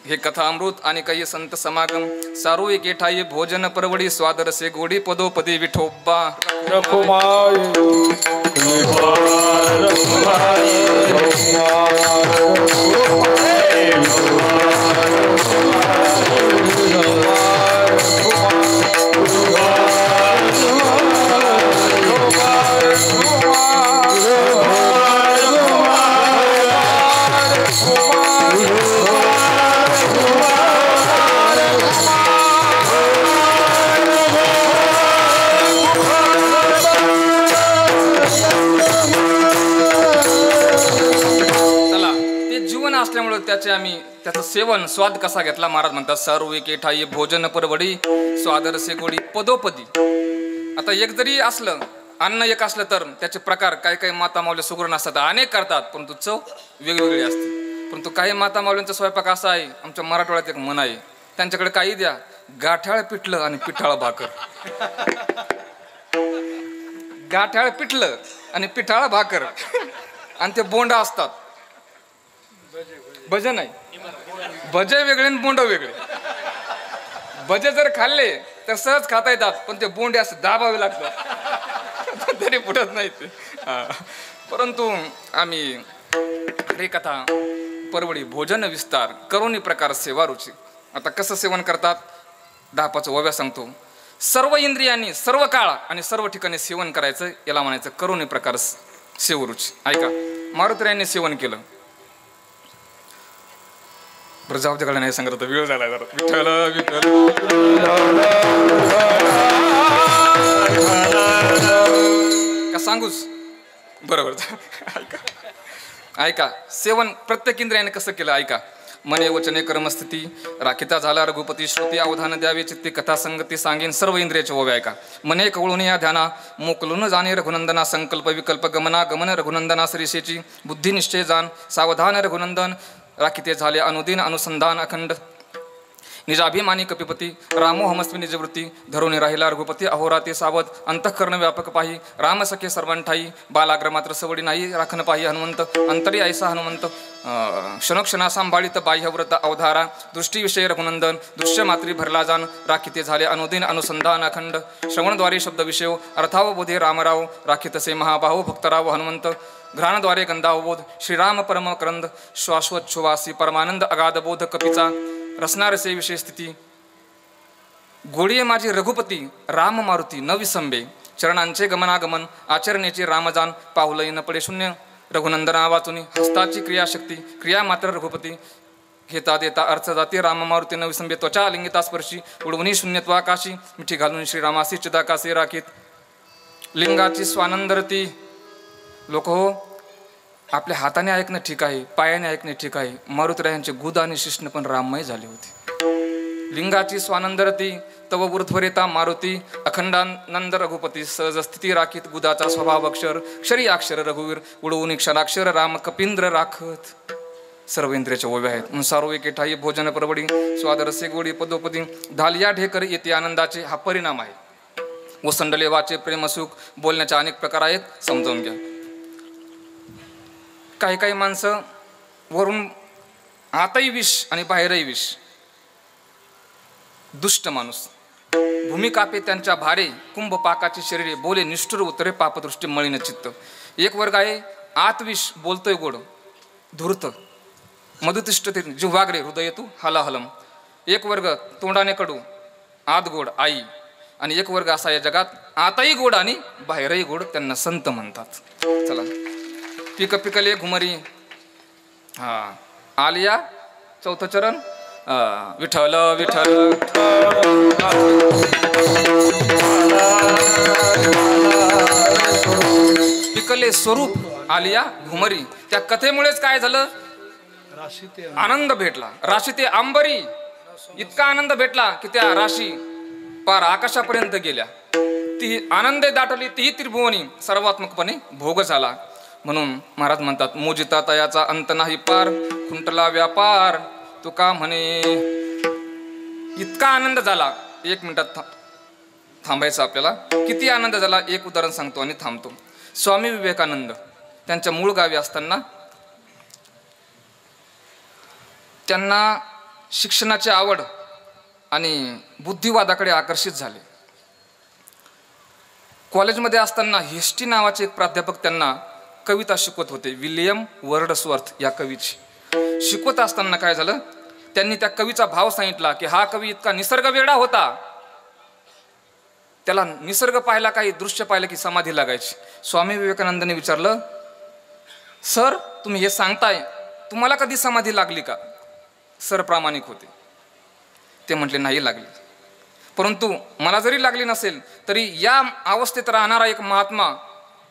Speaker 1: हे कथा अमृत आणि काही संत समागम सारू एके ठाई भोजन परवडी स्वादरसे गोडी पदोपदी विठोबा असल्यामुळे त्याचं सेवन स्वाद कसा घेतला. महाराज म्हणतात सर्व एके ठाई भोजन परवडी स्वादरसे गोडी पदोपदी. आता एक जरी असलं अन्न एक असलं तर त्याचे प्रकार काही काही माता माऊल्या सुगरण असतात, अनेक करतात, परंतु चव वेगवेगळी असते. परंतु काही माता माऊल्यांचा स्वयंपाक असा आहे, आमच्या मराठवाड्यात एक म्हण आहे, त्यांच्याकडे काही द्या गाठ्याळ पिठलं आणि पिठाळ भाकर. गाठ्याळ पिठलं आणि पिठाळ भाकर आणि ते बोंडा असतात. भजे नाही, भजे वेगळे आणि बोंड वेगळे. भजे जर खाल्ले तर सहज खाता येतात, पण ते बोंडे असं दाबावे लागतात तरी फुटत नाही ते. परंतु आम्ही हरिकथा परवडी भोजन विस्तार करुणी प्रकार सेवा रुची. आता कसं सेवन करतात 10-5 ओव्या सांगतो. सर्व इंद्रियांनी सर्व काळ आणि सर्व ठिकाणी सेवन करायचं, याला म्हणायचं करुणी प्रकार सेवरुची. ऐका, मारुतीरायांनी सेवन केलं. बरं जाऊ त्याकडे नाही सांगत, वेळ झाला जरा. विठ्ठल विठ्ठल का सांगूच. बरोबर. ऐका सेवन प्रत्येक इंद्रियाने कसं केलं. ऐका, मने वचने कर्मस्थिती राखिता झाला रघुपती श्रुती अवधान द्यावे चित्ती कथा संगती सांगेन सर्व इंद्रियाचे ओव्या. ऐका, मने कवळून या ध्याना मोकलून जाणे रघुनंदना संकल्प विकल्प गमना गमन रघुनंदना सरिषेची बुद्धी निश्चय जाण सावधान रघुनंदन राखिते झाले अनुदिन अनुसंधान अखंड. निजाभिमानी कपिपती रामो हमस्वी निजवृत्ती धरून राहिला रघुपती अहोराते सावध अंतःकरण व्यापक पाही राम सखे सर्वांठाई बालाग्र मात्र सवडी नाही राखण पाही हनुमंत अंतरी ऐसा हनुमंत क्षणोक्षणा सांभाळित बाह्यव्रत अवधारा दृष्टीविषयी रघुनंदन दृश्य मात्री भरला जाण राखिते झाले अनुदिन अनुसंधान अखंड श्रवणद्वारे शब्दविषय अर्थावबोधे रामराव राखितसे महाबाहू भक्तराव हनुमंत घ्राणद्वारे गंधावबोध श्रीराम परम करंद श्वासोच्छ्वासी परमानंद अगाध बोध कपिचा रसनारसे विषय स्थिती गोळीये माझे रघुपती राम मारुती न विसंबे चरणांचे गमनागमन आचरणेचे रामजान पाहुलई न पडे शून्य रघुनंदना वाचुनी हस्ताची क्रियाशक्ती क्रिया मात्र रघुपती घेता देता अर्थ जाते राम मारुती न विसंबे त्वचा लिंगिता स्पर्शी उडवणी शून्यत्वाकाशी मिठी घालून श्रीरामासी चिदाकासे राखीत लिंगाची स्वानंदरती लोक हो आपल्या हाताने ऐकणं ठीक आहे पायाने ऐकणे ठीक आहे मारुतीरायांचे गुद आणि शिष्ण पण राममय झाले होते लिंगाची स्वानंदरती तव ऊर्ध्वरेता मारुती अखंडानंद रघुपती सहज स्थिती राखीत गुदाचा स्वभाव अक्षर क्षरी अक्षर रघुवीर उडवून क्षराक्षर राम कपिंद्र राखत सर्व इंद्रियाच्या ओव्या आहेत म्हणून सारो एके ठाई भोजन परवडी स्वादरसे गोडी पदोपदी धालिया ढेकर येते आनंदाचे हा परिणाम आहे ओसंडले वाचे प्रेमसुख बोलण्याचे अनेक प्रकार आहेत समजावून घ्या काही काही माणसं वरून आतही विष आणि बाहेरही विष दुष्ट माणूस भूमी कापे त्यांच्या भारे कुंभ पाकाची शरीरे बोले निष्ठुर उतरे पापदृष्टी मळीन चित्त एक वर्ग आहे आत विष बोलतोय गोड धूर्त मधुतिष्ठते जिव्हाग्रे हृदय तू हलाहलम एक वर्ग तोंडाने कडू आत गोड आई आणि एक वर्ग असा या जगात आतही गोड आणि बाहेरही गोड त्यांना संत म्हणतात चला पिक पिकले घुमरी हा आलिया चौथं चरण विठ्ठल विठ्ठल पिकले स्वरूप आलिया घुमरी त्या कथेमुळेच काय झालं आनंद भेटला राशी ते अंबरी इतका आनंद भेटला की त्या राशी पार आकाशापर्यंत गेल्या ती आनंदे दाटली तीही त्रिभुवनी सर्वात्मकपणे भोग झाला म्हणून महाराज म्हणतात मोजिता तयाचा अंत नाही पार खुंटला व्यापार तू का म्हणे इतका आनंद झाला 1 मिनिटात थांबायचं आपल्याला किती आनंद झाला एक उदाहरण सांगतो आणि थांबतो स्वामी विवेकानंद त्यांच्या मूळ गावी असताना त्यांना शिक्षणाची आवड आणि बुद्धिवादाकडे आकर्षित झाले कॉलेजमध्ये असताना हिस्टी नावाचे एक प्राध्यापक त्यांना कविता शिकवत होते विलियम वर्डस्वर्थ या कवीची शिकवत असताना काय झालं त्यांनी त्या कवीचा भाव सांगितला की हा कवी इतका निसर्ग वेडा होता त्याला निसर्ग पाहायला काही दृश्य पाहिलं की समाधी लागायची स्वामी विवेकानंदांनी विचारलं सर तुम्ही हे सांगताय तुम्हाला कधी समाधी लागली का सर प्रामाणिक होते ते म्हटले नाही लागली परंतु मला जरी लागली नसेल तरी या अवस्थेत राहणारा एक महात्मा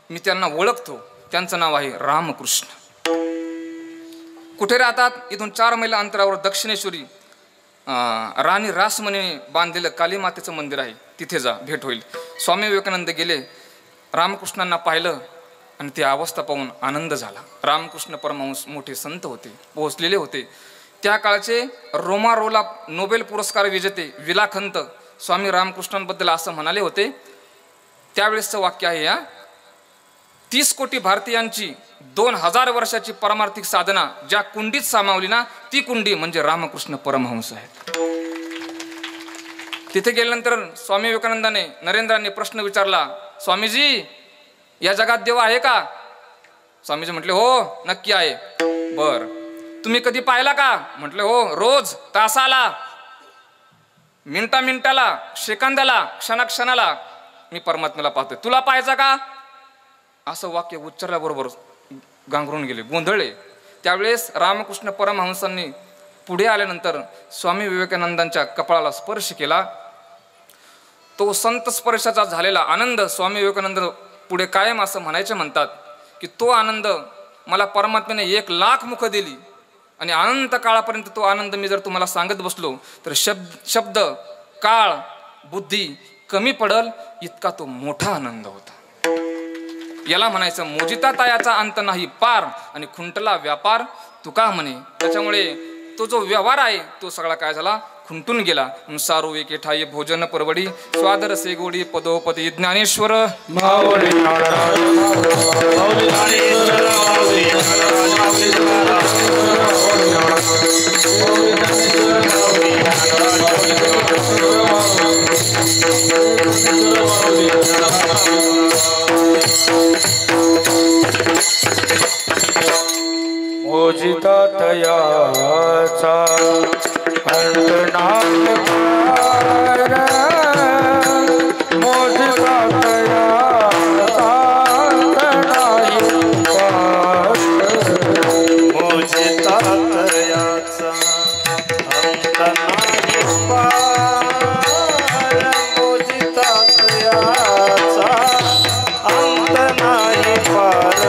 Speaker 1: मी त्यांना ओळखतो त्यांचं नाव आहे रामकृष्ण कुठे राहतात इथून 4 मैल अंतरावर दक्षिणेश्वरी राणी रासमणीने बांधलेलं कालीमातेचं मंदिर आहे तिथे जा भेट होईल स्वामी विवेकानंद गेले रामकृष्णांना पाहिलं आणि ती अवस्था पाहून आनंद झाला रामकृष्ण परमहंस मोठे संत होते पोहोचलेले होते त्या काळचे रोमारोला नोबेल पुरस्कार विजेते विलाखंत स्वामी रामकृष्णांबद्दल असं म्हणाले होते त्यावेळेसचं वाक्य आहे या 30 कोटी भारतीयांची 2000 वर्षाची परमार्थिक साधना ज्या कुंडीत सामावली ना ती कुंडी म्हणजे रामकृष्ण परमहंस आहेत तिथे गेल्यानंतर स्वामी विवेकानंदाने नरेंद्रांनी प्रश्न विचारला स्वामीजी या जगात देव आहे का स्वामीजी म्हटले हो नक्की आहे बर तुम्ही कधी पाहिला का म्हटले हो रोज तासाला मिनिटाला सेकंदाला क्षणाला मी परमात्म्याला पाहतोय तुला पाहायचा का असं वाक्य उच्चारल्याबरोबर गांगरून गेले गोंधळले त्यावेळेस रामकृष्ण परमहंसांनी पुढे आल्यानंतर स्वामी विवेकानंदांच्या कपाळाला स्पर्श केला तो संत स्पर्शाचा झालेला आनंद स्वामी विवेकानंद पुढे कायम असं म्हणायचे म्हणतात की तो आनंद मला परमात्म्याने 1,00,000 मुख दिली आणि अनंत काळापर्यंत तो आनंद मी जर तुम्हाला सांगत बसलो तर शब्द काळ बुद्धी कमी पडल इतका तो मोठा आनंद होता याला म्हणायचं मोजिता तायाचा अंत नाही पार आणि खुंटला व्यापार तुका म्हणे त्याच्यामुळे तो जो व्यवहार आहे तो सगळा काय झाला खुंटून गेला. सारू एके ठाई भोजन परवडी स्वादर से गोडी पदोपदी ज्ञानेश्वर
Speaker 2: माऊली नारायण माऊली ज्ञानेश्वर माऊली मोजिता तयाचा अंत नाही पार मोजिता तयाचा अंत नाही पार मोजिता तयाचा अंत नाही पार मोजिता तयाचा अंत नाही पार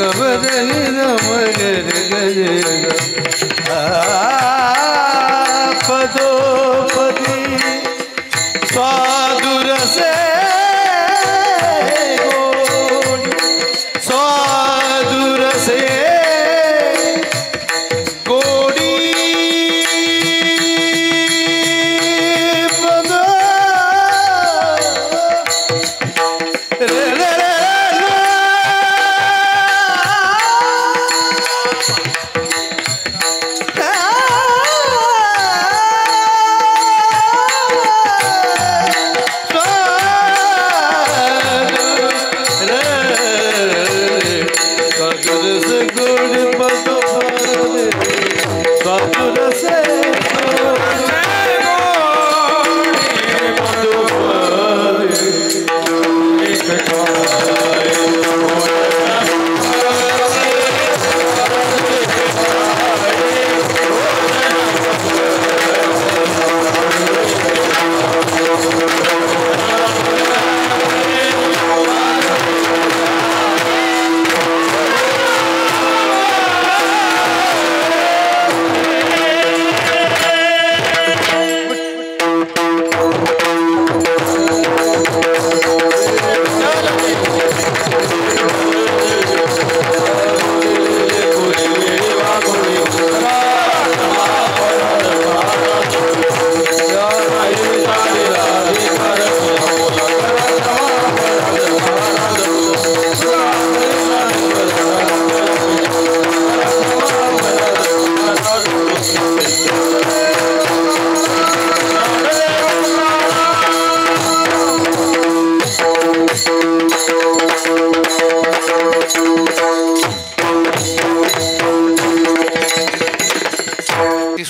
Speaker 2: गबदनी मगर गजे पदोपदी स्वादुर से स्वादुर से गोडी पदो रे रे रे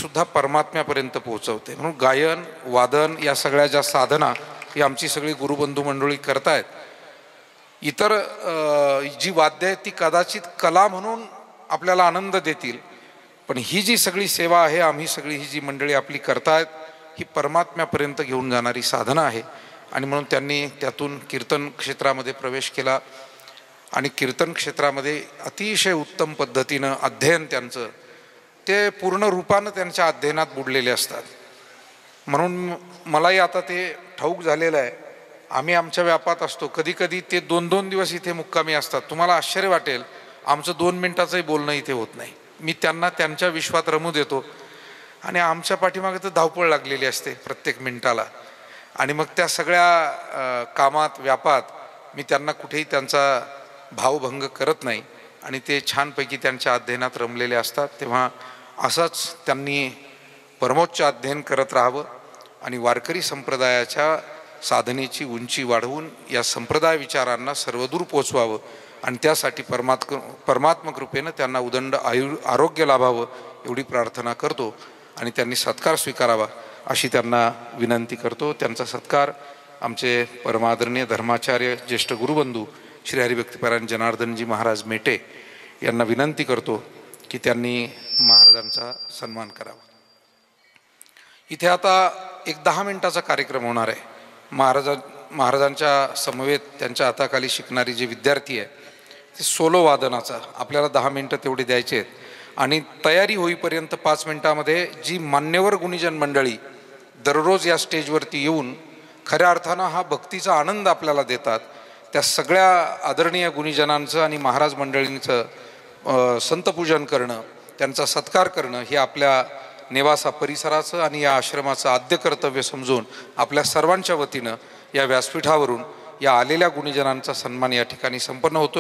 Speaker 4: सुद्धा परमात्म्यापर्यंत पोहोचवते. म्हणून गायन वादन या सगळ्या ज्या साधना ही आमची सगळी गुरुबंधू मंडळी करतायत. इतर जी वाद्य आहेत ती कदाचित कला म्हणून आपल्याला आनंद देतील, पण ही जी सगळी सेवा आहे आम्ही सगळी ही जी मंडळी आपली करतायत ही परमात्म्यापर्यंत घेऊन जाणारी साधना आहे. आणि म्हणून त्यांनी त्यातून कीर्तन क्षेत्रामध्ये प्रवेश केला आणि कीर्तन क्षेत्रामध्ये अतिशय उत्तम पद्धतीनं अध्ययन त्यांचं ते पूर्ण रूपानं त्यांच्या अध्ययनात बुडलेले असतात. म्हणून मलाही आता ते ठाऊक झालेलं आहे. आम्ही आमच्या व्यापात असतो, कधी कधी ते 2-2 दिवस इथे मुक्कामी असतात. तुम्हाला आश्चर्य वाटेल, आमचं 2 मिनिटाचंही बोलणं इथे होत नाही. मी त्यांना त्यांच्या विश्वात रमू देतो आणि आमच्या पाठीमागे तर धावपळ लागलेली असते प्रत्येक मिनिटाला. आणि मग त्या सगळ्या कामात व्यापात मी त्यांना कुठेही त्यांचा भावभंग करत नाही आणि ते छानपैकी त्यांच्या अध्ययनात रमलेले असतात. तेव्हा असंच त्यांनी परमोच्च अध्ययन करत राहावं आणि वारकरी संप्रदायाच्या साधनेची उंची वाढवून या संप्रदाय विचारांना सर्वदूर पोचवावं आणि त्यासाठी परमात्म कृपेनं त्यांना उदंड आरोग्य लाभावं एवढी प्रार्थना करतो आणि त्यांनी सत्कार स्वीकारावा अशी त्यांना विनंती करतो. त्यांचा सत्कार आमचे परमादरणीय धर्माचार्य ज्येष्ठ गुरुबंधू श्री हरिभक्तिपरायण जनार्दनजी महाराज मेटे यांना विनंती करतो की त्यांनी महाराजांचा सन्मान करावा. इथे आता एक 10 मिनिटाचा कार्यक्रम होणार आहे. महाराजांच्या समवेत त्यांच्या हाताखाली शिकणारी जे विद्यार्थी आहे ते सोलो वादनाचा आपल्याला 10 मिनटं तेवढे द्यायचे आहेत. आणि तयारी होईपर्यंत 5 मिनटामध्ये जी मान्यवर गुणीजन मंडळी दररोज या स्टेजवरती येऊन खऱ्या अर्थानं हा भक्तीचा आनंद आपल्याला देतात, त्या सगळ्या आदरणीय गुणीजनांचं आणि महाराज मंडळींचं संतपूजन करणं, त्यांचा सत्कार करणं हे आपल्या नेवासा परिसराचं आणि या आश्रमाचं आद्य कर्तव्य समजून आपल्या सर्वांच्या वतीनं या व्यासपीठावरून या आलेल्या गुणीजनांचा सन्मान या ठिकाणी संपन्न होतोय.